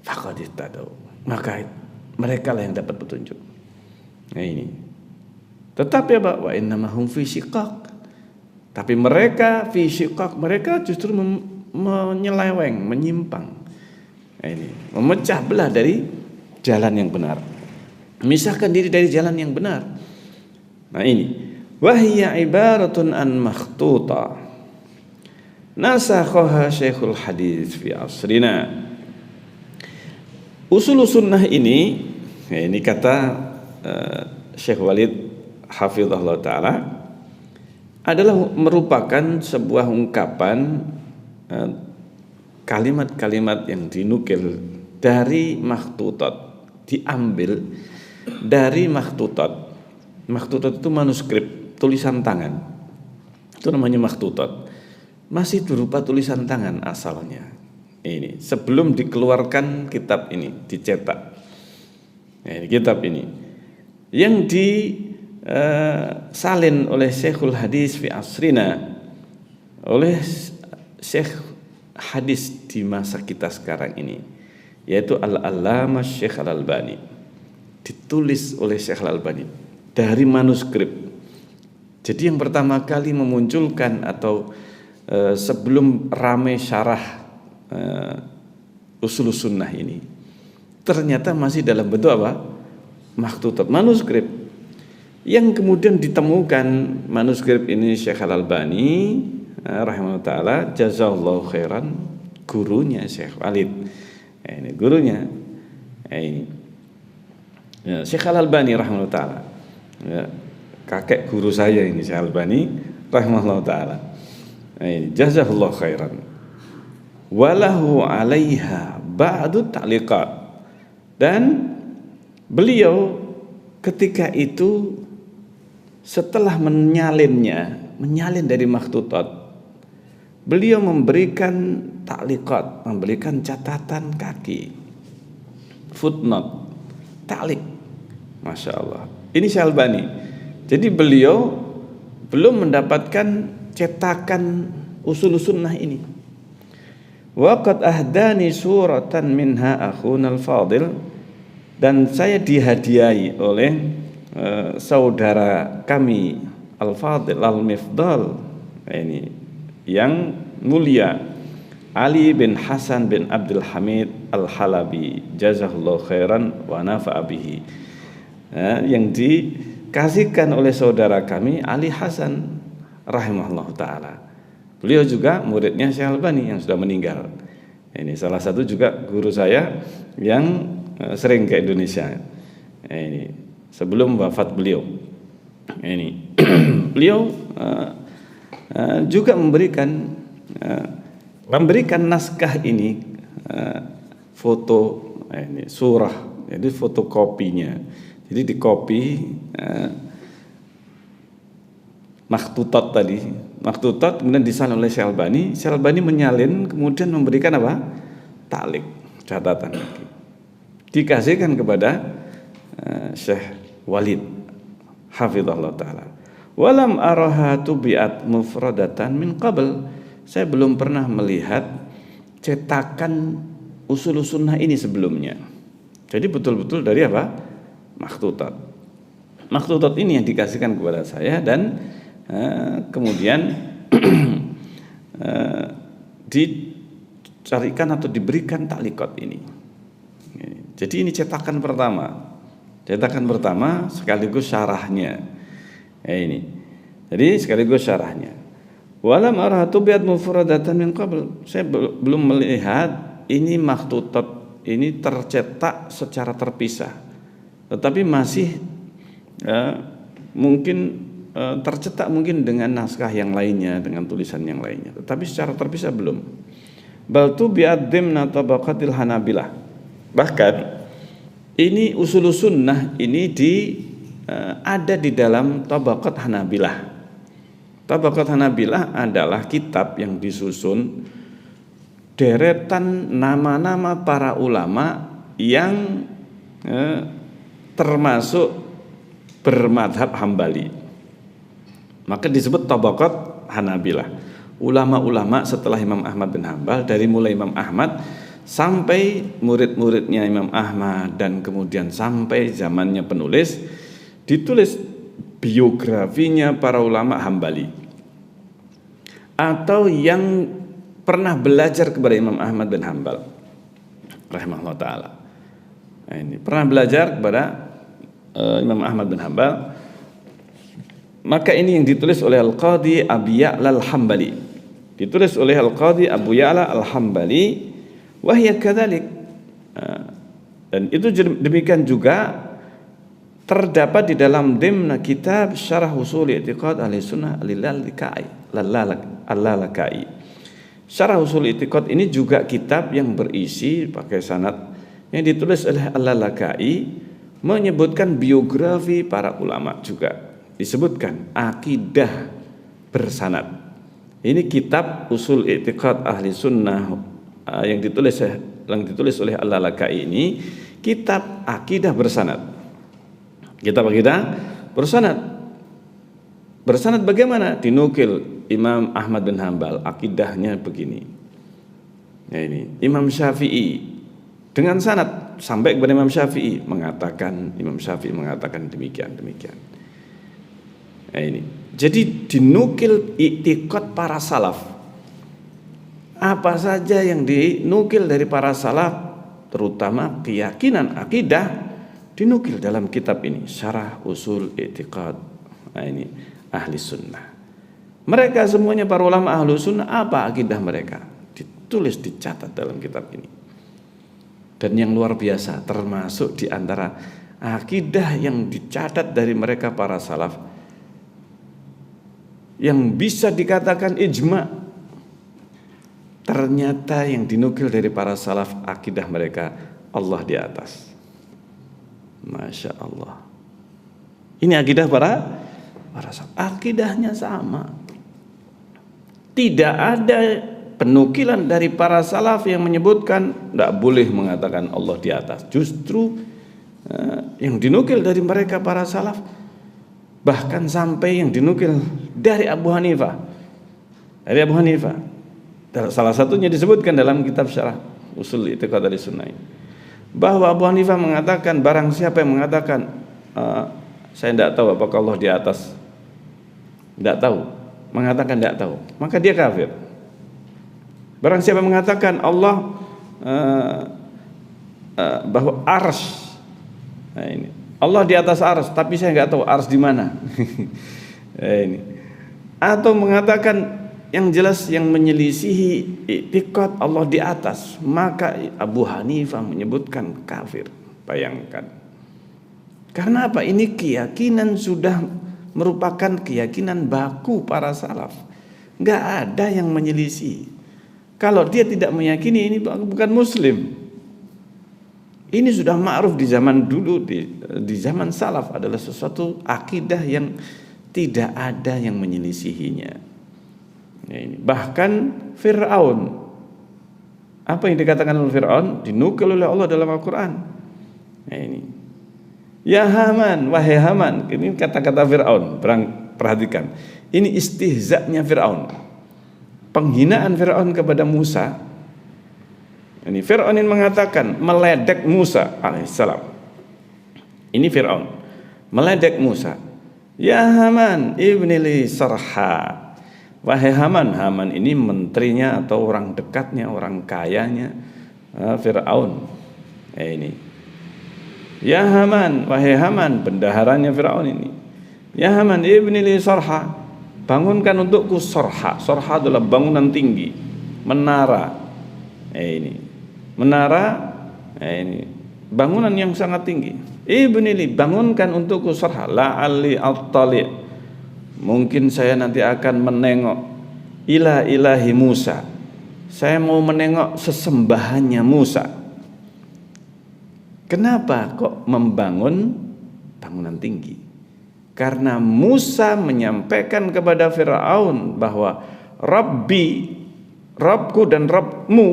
faqad ihtadaw, maka mereka lah yang dapat petunjuk. Nah, ini. Tetapi apa? Wa innamahum fi syiqaq. Tapi mereka fi syiqaq, mereka justru menyeleweng, menyimpang. Nah, ini memecah belah dari jalan yang benar, memisahkan diri dari jalan yang benar. Nah, ini wahya ibaratun an makhtuta nasakhaha Syekhul Hadis fi asrina. Usul sunnah ini, ya ini kata Syekh Walid hafizahullah taala, adalah merupakan sebuah ungkapan kalimat-kalimat yang dinukil dari makhtutat, diambil dari makhtutat. Makhtutat itu manuskrip, tulisan tangan. Itu namanya makhtutat. Masih berupa tulisan tangan asalnya. Ini sebelum dikeluarkan kitab ini, dicetak. Ini kitab ini yang disalin oleh Syekhul Hadis fi asrina, oleh Syekh hadis di masa kita sekarang ini, yaitu Al-Allamah Syekh Al-Albani. Ditulis oleh Syekh Al-Albani dari manuskrip. Jadi yang pertama kali memunculkan atau sebelum ramai syarah usul sunnah ini, ternyata masih dalam bentuk apa? Makhtutat, manuskrip. Yang kemudian ditemukan manuskrip ini Syekh Al-Albani rahimahullah ta'ala, jazallahu khairan, gurunya Syekh Walid. Ini gurunya. Ini Syekh Al-Albani rahimahullah ta'ala. Ya, kakek guru saya ini Syekh Al-Albani rahimahullah ta'ala. Jazahullah khairan. Walahu 'alaiha ba'du ta'liqat. Dan beliau ketika itu setelah menyalin dari makhtutat, beliau memberikan ta'liqat, memberikan catatan kaki, footnote, ta'liq. Masya Allah. Ini Syekh Albani. Jadi beliau belum mendapatkan cetakan usul sunnah ini. Waqad ahdani suratan minha akhuna al-fadil, dan saya dihadiahi oleh saudara kami al-fadil al-mifdal, ini yang mulia, Ali bin Hasan bin Abdul Hamid al-Halabi, jazahullahu khairan wa nafa'a bihi. Yang dikasihkan oleh saudara kami Ali Hasan rahimahullah ta'ala. Beliau juga muridnya Syekh Albani yang sudah meninggal. Ini salah satu juga guru saya yang sering ke Indonesia. Ini sebelum wafat beliau. Ini beliau juga memberikan naskah ini, foto ini surah, jadi fotokopinya. Jadi dikopi makhtutat tadi, makhtutat kemudian disalin oleh Syekh Albani. Syekh Albani menyalin, kemudian memberikan apa? Ta'liq, catatan. Dikasihkan kepada Syekh Walid hafizahullah taala. Walam araha tubiat mufradatan min qabl. Saya belum pernah melihat cetakan usul sunnah ini sebelumnya. Jadi betul-betul dari apa? Makhtutat. Makhtutat ini yang dikasihkan kepada saya, dan kemudian dicarikan atau diberikan ta'liqat ini. Jadi ini cetakan pertama sekaligus syarahnya. Ini. Jadi sekaligus syarahnya. Walam arahatu bi'at mufradatan min qabl. Saya belum melihat ini makhtutat ini tercetak secara terpisah. Tetapi masih mungkin tercetak mungkin dengan naskah yang lainnya, dengan tulisan yang lainnya, tetapi secara terpisah belum. Bal tu bi'addim tabaqatil Hanabilah. Bahkan ini usul sunnah ini ada di dalam tabaqat Hanabilah. Tabaqat Hanabilah adalah kitab yang disusun deretan nama-nama para ulama yang termasuk bermadhab Hambali. Maka disebut Tabaqat Hanabilah. Ulama-ulama setelah Imam Ahmad bin Hambal, dari mulai Imam Ahmad sampai murid-muridnya Imam Ahmad dan kemudian sampai zamannya penulis, ditulis biografinya para ulama Hambali atau yang pernah belajar kepada Imam Ahmad bin Hambal rahimahullah ta'ala. Nah, ini pernah belajar kepada Imam Ahmad bin Hambal. Maka ini yang ditulis oleh Al-Qadhi Abu Ya'la Al-Hambali, ditulis oleh Al-Qadhi Abu Ya'la Al-Hambali, wahya kadzalik. Dan itu demikian juga terdapat di dalam dimna kitab Syarah Ushul I'tiqad Ahli Sunnah Al-Lalaka'i. Syarah Ushul I'tiqad ini juga kitab yang berisi pakai sanad yang ditulis oleh Al-Lalaka'i, menyebutkan biografi para ulama juga. Disebutkan akidah bersanad. Ini kitab Ushul I'tiqad Ahli Sunnah yang ditulis oleh Al-Lalaka'i ini kitab akidah bersanad. Kitab akidah bersanad. Bersanad bagaimana? Dinukil Imam Ahmad bin Hambal, akidahnya begini. Nah ini Imam Syafi'i dengan sanad sampai kepada Imam Syafi'i mengatakan demikian. Nah ini. Jadi dinukil i'tiqad para salaf. Apa saja yang dinukil dari para salaf, terutama keyakinan akidah, dinukil dalam kitab ini, Syarah Ushul I'tiqad ini Ahli Sunnah. Mereka semuanya para ulama Ahli Sunnah, apa akidah mereka? Ditulis, dicatat dalam kitab ini. Dan yang luar biasa, termasuk di antara akidah yang dicatat dari mereka para salaf, yang bisa dikatakan ijma', ternyata yang dinukil dari para salaf akidah mereka Allah di atas. Masya Allah. Ini akidah para salaf. Akidahnya sama. Tidak ada penukilan dari para salaf yang menyebutkan tidak boleh mengatakan Allah di atas. Justru yang dinukil dari mereka para salaf, bahkan sampai yang dinukil dari Abu Hanifah. Dari Abu Hanifah. Salah satunya disebutkan dalam kitab Syarah Ushul I'tiqad Ahli Sunnah, bahwa Abu Hanifah mengatakan, barang siapa yang mengatakan saya tidak tahu apakah Allah di atas, tidak tahu, mengatakan tidak tahu, maka dia kafir. Barang siapa mengatakan Allah bahwa arsy, nah ini Allah di atas arsy, tapi saya nggak tahu arsy di mana. Ini. Atau mengatakan yang jelas yang menyelisihi i'tiqad Allah di atas, maka Abu Hanifah menyebutkan kafir. Bayangkan. Karena apa? Ini keyakinan sudah merupakan keyakinan baku para salaf. Enggak ada yang menyelisihi. Kalau dia tidak meyakini, ini bukan muslim. Ini sudah ma'ruf di zaman dulu, di zaman salaf, adalah sesuatu akidah yang tidak ada yang menyelisihinya. Ini. Bahkan Fir'aun, apa yang dikatakan oleh Fir'aun dinukil oleh Allah dalam Al-Quran. Nah ini, ya Haman, wahai Haman, ini kata-kata Fir'aun. Perhatikan, ini istihza'nya Fir'aun, penghinaan Fir'aun kepada Musa. Ini Fir'aun yang mengatakan, meledek Musa alaihissalam. Ini Fir'aun meledek Musa. Ya Haman ibnili sarha. Wahai Haman, Haman ini menterinya atau orang dekatnya, orang kayanya Fir'aun. Ini. Ya Haman, wahai Haman, bendaharanya Fir'aun ini. Ya Haman ibnili sarha, bangunkan untukku sarha. Sarha adalah bangunan tinggi, menara. Ini. Menara, ini bangunan yang sangat tinggi. Ibnili, bangunkan untukku sarha, la'alli attali', mungkin saya nanti akan menengok ila ilahi Musa, saya mau menengok sesembahannya Musa. Kenapa kok membangun bangunan tinggi? Karena Musa menyampaikan kepada Firaun bahwa Rabbku dan Rabbmu,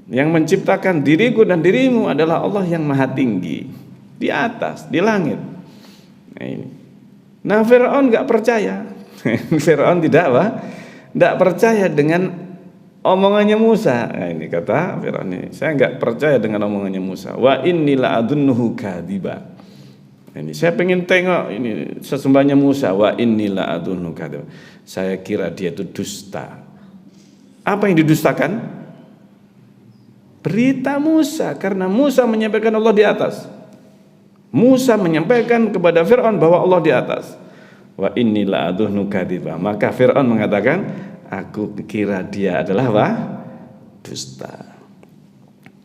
yang menciptakan diriku dan dirimu adalah Allah yang maha tinggi, di atas, di langit. Nah, Firaun nggak percaya. Firaun tidak percaya dengan omongannya Musa. Nah, ini kata Firaun, saya nggak percaya dengan omongannya Musa. Wa inni la'adunnuhu kadziba. Ini saya pengen tengok ini sesembahnya Musa. Wa innila adunnu kadzab. Saya kira dia itu dusta. Apa yang didustakan? Berita Musa, karena Musa menyampaikan Allah di atas. Musa menyampaikan kepada Fir'aun bahwa Allah di atas. Wa innila adunnu kadziba. Maka Fir'aun mengatakan, aku kira dia adalah dusta.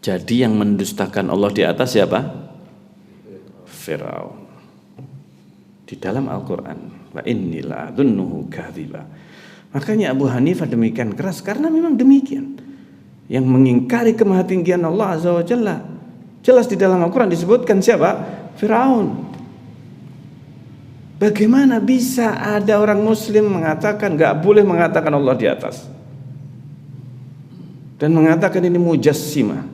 Jadi yang mendustakan Allah di atas siapa? Firaun. Di dalam Al-Quran, wa inni la'adunnuhu kadziba. Makanya Abu Hanifah demikian keras, karena memang demikian. Yang mengingkari kemahatinggian Allah Azza wa Jalla, jelas di dalam Al-Quran disebutkan siapa? Firaun. Bagaimana bisa ada orang muslim mengatakan gak boleh mengatakan Allah di atas, dan mengatakan ini mujassimah?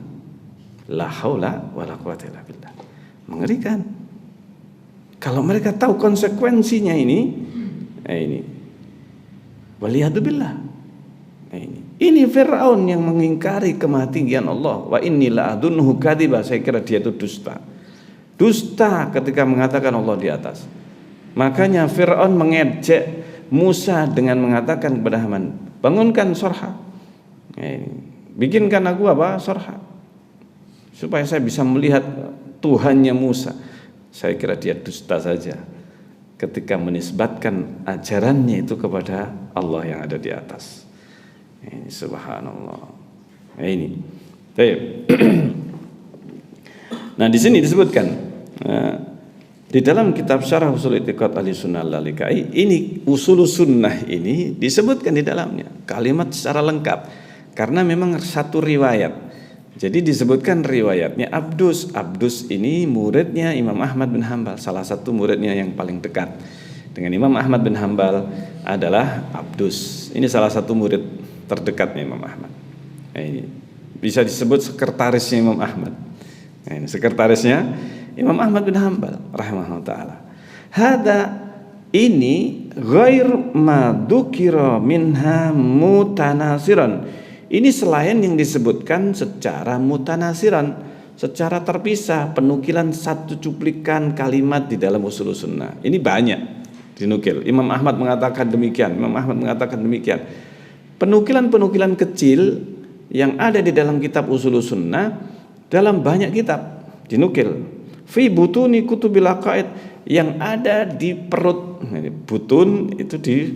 La haula wala quwwata illa billah. Mengerikan. Kalau mereka tahu konsekuensinya ini waliyadzubillah. Ini Fir'aun yang mengingkari kemahatinggian Allah. Wa inni la'adunnuhu kadziba. Saya kira dia itu dusta. Dusta ketika mengatakan Allah di atas. Makanya Fir'aun mengejek Musa dengan mengatakan kepada Haman, bangunkan Sorha. Bikinkan aku Sorha, supaya saya bisa melihat Tuhannya Musa. Saya kira dia dusta saja ketika menisbatkan ajarannya itu kepada Allah yang ada di atas. Ini subhanallah. Ini. Nah, di sini disebutkan di dalam kitab Syarah Ushul I'tiqad Ahlussunnah Al-Lalikai, ini usul sunnah ini disebutkan di dalamnya kalimat secara lengkap, karena memang satu riwayat. Jadi disebutkan riwayatnya Abdus. Abdus ini muridnya Imam Ahmad bin Hanbal, salah satu muridnya yang paling dekat dengan Imam Ahmad bin Hanbal adalah Abdus. Ini salah satu murid terdekatnya Imam Ahmad. Ini bisa disebut sekretarisnya Imam Ahmad. Ini sekretarisnya Imam Ahmad bin Hanbal rahimahullah taala. Hada ini ghair ma dzukira minha mutanasiran. Ini selain yang disebutkan secara mutanasiran, secara terpisah, penukilan satu cuplikan kalimat di dalam usul sunnah. Ini banyak dinukil. Imam Ahmad mengatakan demikian, Imam Ahmad mengatakan demikian. Penukilan-penukilan kecil yang ada di dalam kitab usul sunnah, dalam banyak kitab dinukil. Fi butuni kutubil aqaid, yang ada di perut. Butun itu di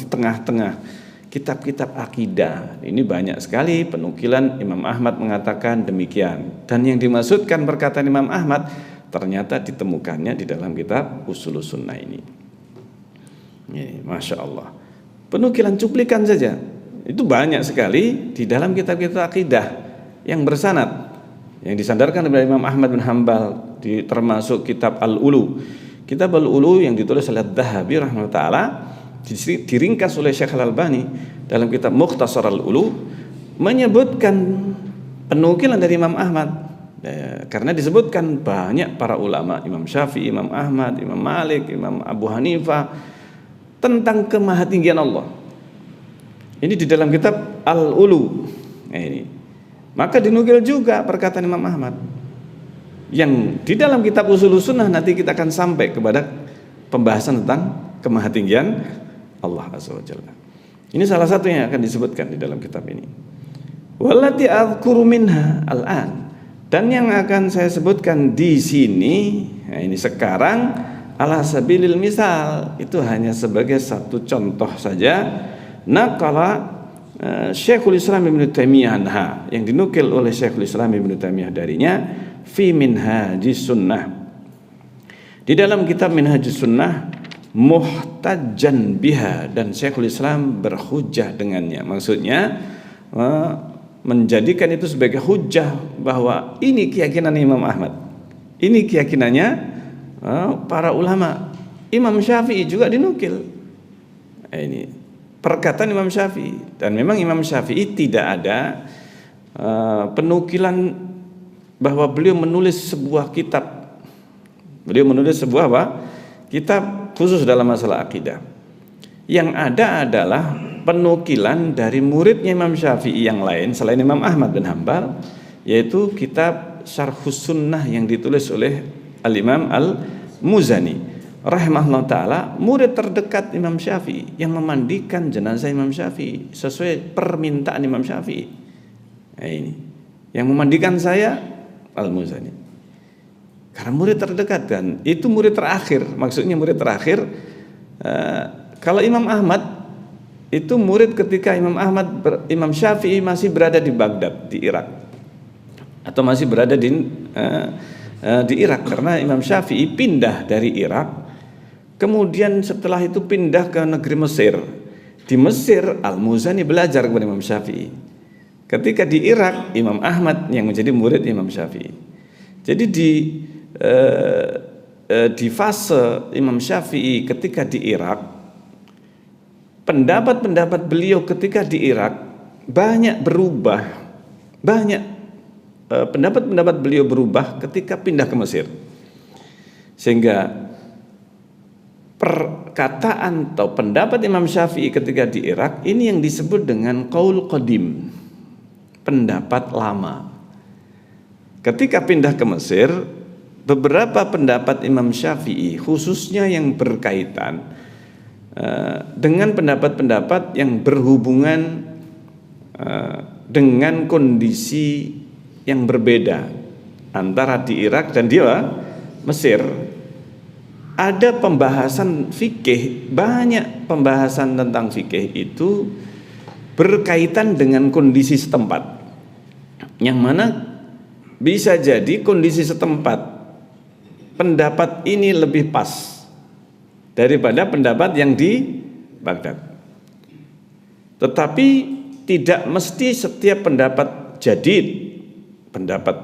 tengah-tengah kitab-kitab akidah. Ini banyak sekali penukilan Imam Ahmad mengatakan demikian. Dan yang dimaksudkan perkataan Imam Ahmad ternyata ditemukannya di dalam kitab Ushulus Sunnah ini. Masya Allah. Penukilan cuplikan saja itu banyak sekali di dalam kitab-kitab akidah yang bersanad, yang disandarkan oleh Imam Ahmad bin Hanbal, termasuk kitab Al-Ulu. Kitab Al-Ulu yang ditulis oleh Adz-Dzahabi rahimahullah taala, diringkas oleh Syekh Al-Albani dalam kitab Mukhtasar Al-Ulu, menyebutkan penukilan dari Imam Ahmad, karena disebutkan banyak para ulama, Imam Syafi'i, Imam Ahmad, Imam Malik, Imam Abu Hanifah, tentang kemahatinggian Allah. Ini di dalam kitab Al-Ulu. Ini maka dinukil juga perkataan Imam Ahmad yang di dalam kitab Ushulus Sunnah. Nanti kita akan sampai kepada pembahasan tentang kemahatinggian Allah Azza wa Jalla. Ini salah satu yang akan disebutkan di dalam kitab ini. Wallati adzkuru minha al-an, dan yang akan saya sebutkan di sini, ini sekarang, ala sabilil misal, itu hanya sebagai satu contoh saja. Naqala Syekhul Islam Ibnu Taimiyah anha, yang dinukil oleh Syekhul Islam Ibnu Taimiyah darinya, fi minhajis sunnah, di dalam kitab Minhajus Sunnah, muhtajjan biha, dan Syekhul Islam berhujjah dengannya. Maksudnya menjadikan itu sebagai hujjah bahwa ini keyakinan Imam Ahmad, ini keyakinannya para ulama, Imam Syafi'i juga dinukil. Ini perkataan Imam Syafi'i, dan memang Imam Syafi'i tidak ada penukilan bahwa beliau menulis sebuah kitab. Beliau menulis sebuah apa? Kitab khusus dalam masalah akidah. Yang ada adalah penukilan dari muridnya Imam Syafi'i yang lain selain Imam Ahmad bin Hanbal, yaitu kitab Syarhus Sunnah yang ditulis oleh Al-Imam Al-Muzani rahimahullah ta'ala, murid terdekat Imam Syafi'i, yang memandikan jenazah Imam Syafi'i sesuai permintaan Imam Syafi'i. Nah, ini yang memandikan saya Al-Muzani, karena murid terdekat kan, itu murid terakhir, maksudnya murid terakhir. Kalau Imam Ahmad itu murid ketika Imam Syafi'i masih berada di Baghdad, di Irak, atau masih berada di Irak, karena Imam Syafi'i pindah dari Irak, kemudian setelah itu pindah ke negeri Mesir. Di Mesir Al-Muzani belajar kepada Imam Syafi'i. Ketika di Irak, Imam Ahmad yang menjadi murid Imam Syafi'i. Jadi di fase Imam Syafi'i ketika di Irak, pendapat-pendapat beliau ketika di Irak banyak berubah, pendapat-pendapat beliau berubah ketika pindah ke Mesir, sehingga perkataan atau pendapat Imam Syafi'i ketika di Irak ini yang disebut dengan qaul qadim, pendapat lama. Ketika pindah ke Mesir, beberapa pendapat Imam Syafi'i khususnya yang berkaitan dengan pendapat-pendapat yang berhubungan dengan kondisi yang berbeda antara di Irak dan di Mesir. Ada pembahasan fikih, banyak pembahasan tentang fikih itu berkaitan dengan kondisi setempat, yang mana bisa jadi kondisi setempat pendapat ini lebih pas daripada pendapat yang di Baghdad. Tetapi tidak mesti setiap pendapat jadid, pendapat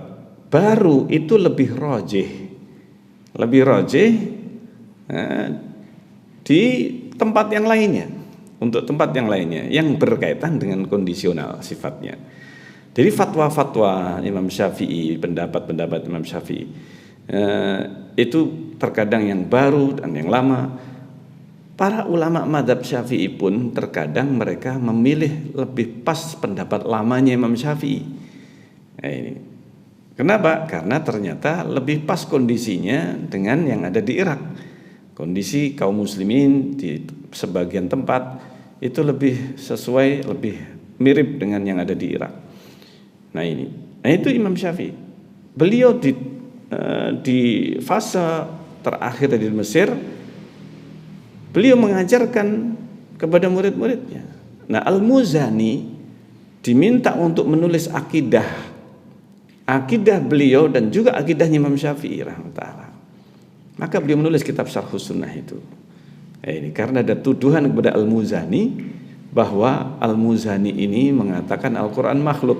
baru itu lebih rajih di tempat yang lainnya, untuk tempat yang lainnya yang berkaitan dengan kondisional sifatnya. Jadi fatwa-fatwa Imam Syafi'i, pendapat-pendapat Imam Syafi'i itu terkadang yang baru dan yang lama. Para ulama mazhab Syafi'i pun terkadang mereka memilih lebih pas pendapat lamanya Imam Syafi'i. Nah, ini kenapa? Karena ternyata lebih pas kondisinya dengan yang ada di Irak. Kondisi kaum muslimin di sebagian tempat itu lebih sesuai, lebih mirip dengan yang ada di Irak. Nah itu Imam Syafi'i. Beliau di fase terakhir di Mesir, beliau mengajarkan kepada murid-muridnya. Nah, Al-Muzani diminta untuk menulis akidah beliau dan juga akidahnya Imam Syafi'i rahimahullah. Maka beliau menulis kitab Syarhus Sunnah itu. Ini karena ada tuduhan kepada Al-Muzani bahwa Al-Muzani ini mengatakan Al-Quran makhluk.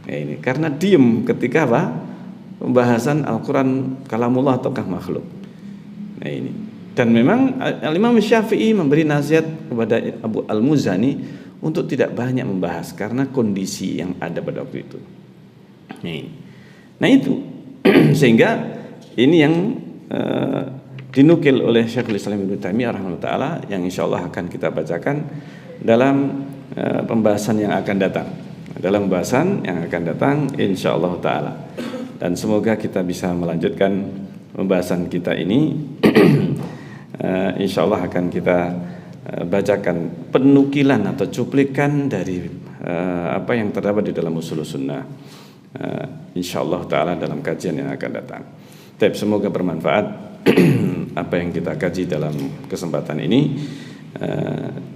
Ini karena diem ketika apa? Pembahasan Al-Quran kalamullah ataukah makhluk. Nah ini. Dan memang Al-Imam Syafi'i memberi nasihat kepada Abu Al-Muzani untuk tidak banyak membahas karena kondisi yang ada pada waktu itu. Nah itu sehingga ini yang dinukil oleh Syekhul Islam Ibnu Taimiyah rahimahullah taala, yang insyaallah akan kita bacakan dalam pembahasan yang akan datang. Dalam pembahasan yang akan datang insyaallah taala. Dan semoga kita bisa melanjutkan pembahasan kita ini. Insyaallah akan kita bacakan penukilan atau cuplikan dari apa yang terdapat di dalam usul sunnah, insyaallah taala dalam kajian yang akan datang. Semoga bermanfaat apa yang kita kaji dalam kesempatan ini,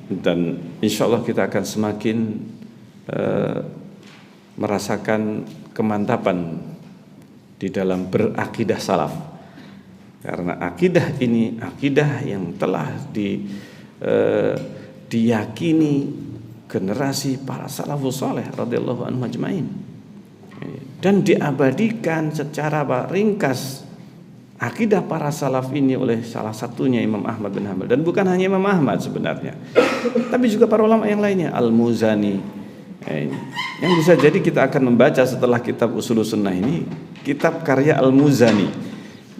dan insyaallah kita akan semakin merasakan kemantapan di dalam berakidah salaf, karena akidah ini akidah yang telah diyakini generasi para salafus saleh radhiyallahu anhum ajmain, dan diabadikan secara ringkas akidah para salaf ini oleh salah satunya Imam Ahmad bin Hanbal, dan bukan hanya Imam Ahmad sebenarnya, tapi juga para ulama yang lainnya, Al-Muzani. Yang bisa jadi kita akan membaca setelah kitab Ushulus Sunnah ini, kitab karya Al-Muzani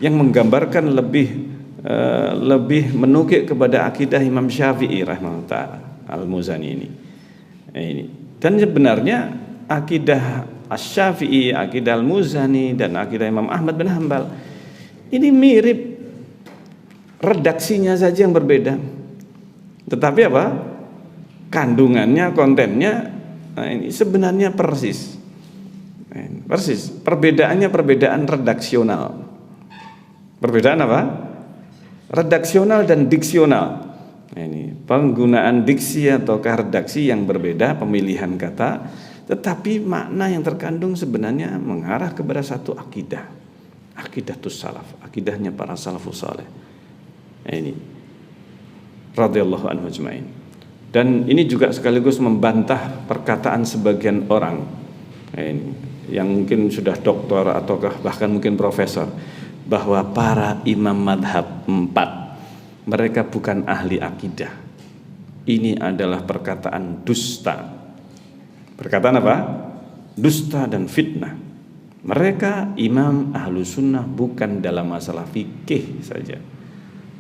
yang menggambarkan lebih menukik kepada akidah Imam Syafi'i rahimahullah ta'ala, Al-Muzani ini. Dan sebenarnya akidah Asy-Syafi'i, akidah Al-Muzani, dan akidah Imam Ahmad bin Hanbal ini mirip, redaksinya saja yang berbeda. Tetapi apa? Kandungannya, kontennya, ini sebenarnya persis. Persis. Perbedaannya perbedaan redaksional. Perbedaan apa? Redaksional dan diksional. Ini penggunaan diksi atau redaksi yang berbeda, pemilihan kata, tetapi makna yang terkandung sebenarnya mengarah kepada satu akidah. Aqidatus salaf, akidahnya para salafus saleh. Ini radhiyallahu anhu ajmain. Dan ini juga sekaligus membantah perkataan sebagian orang yang mungkin sudah doktor ataukah bahkan mungkin profesor, bahwa para imam madhab 4 mereka bukan ahli akidah. Ini adalah perkataan dusta. Perkataan apa? Dusta dan fitnah. Mereka imam ahlu sunnah bukan dalam masalah fikih saja,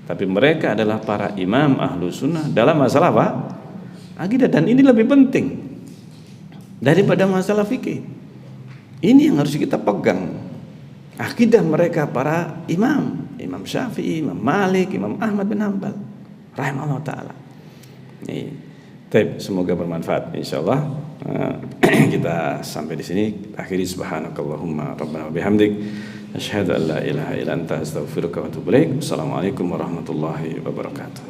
tapi mereka adalah para imam ahlu sunnah dalam masalah apa? Akidah. Dan ini lebih penting daripada masalah fikih. Ini yang harus kita pegang, akidah mereka para imam, Imam Syafi'i, Imam Malik, Imam Ahmad bin Hanbal rahimahullah ta'ala. Semoga bermanfaat insyaallah. Kita sampai di sini. Akhiri subhanakallahumma rabbana wa bihamdik asyhadu an la ilaha illa anta astaghfiruka wa atubu ilaik. Assalamualaikum warahmatullahi wabarakatuh.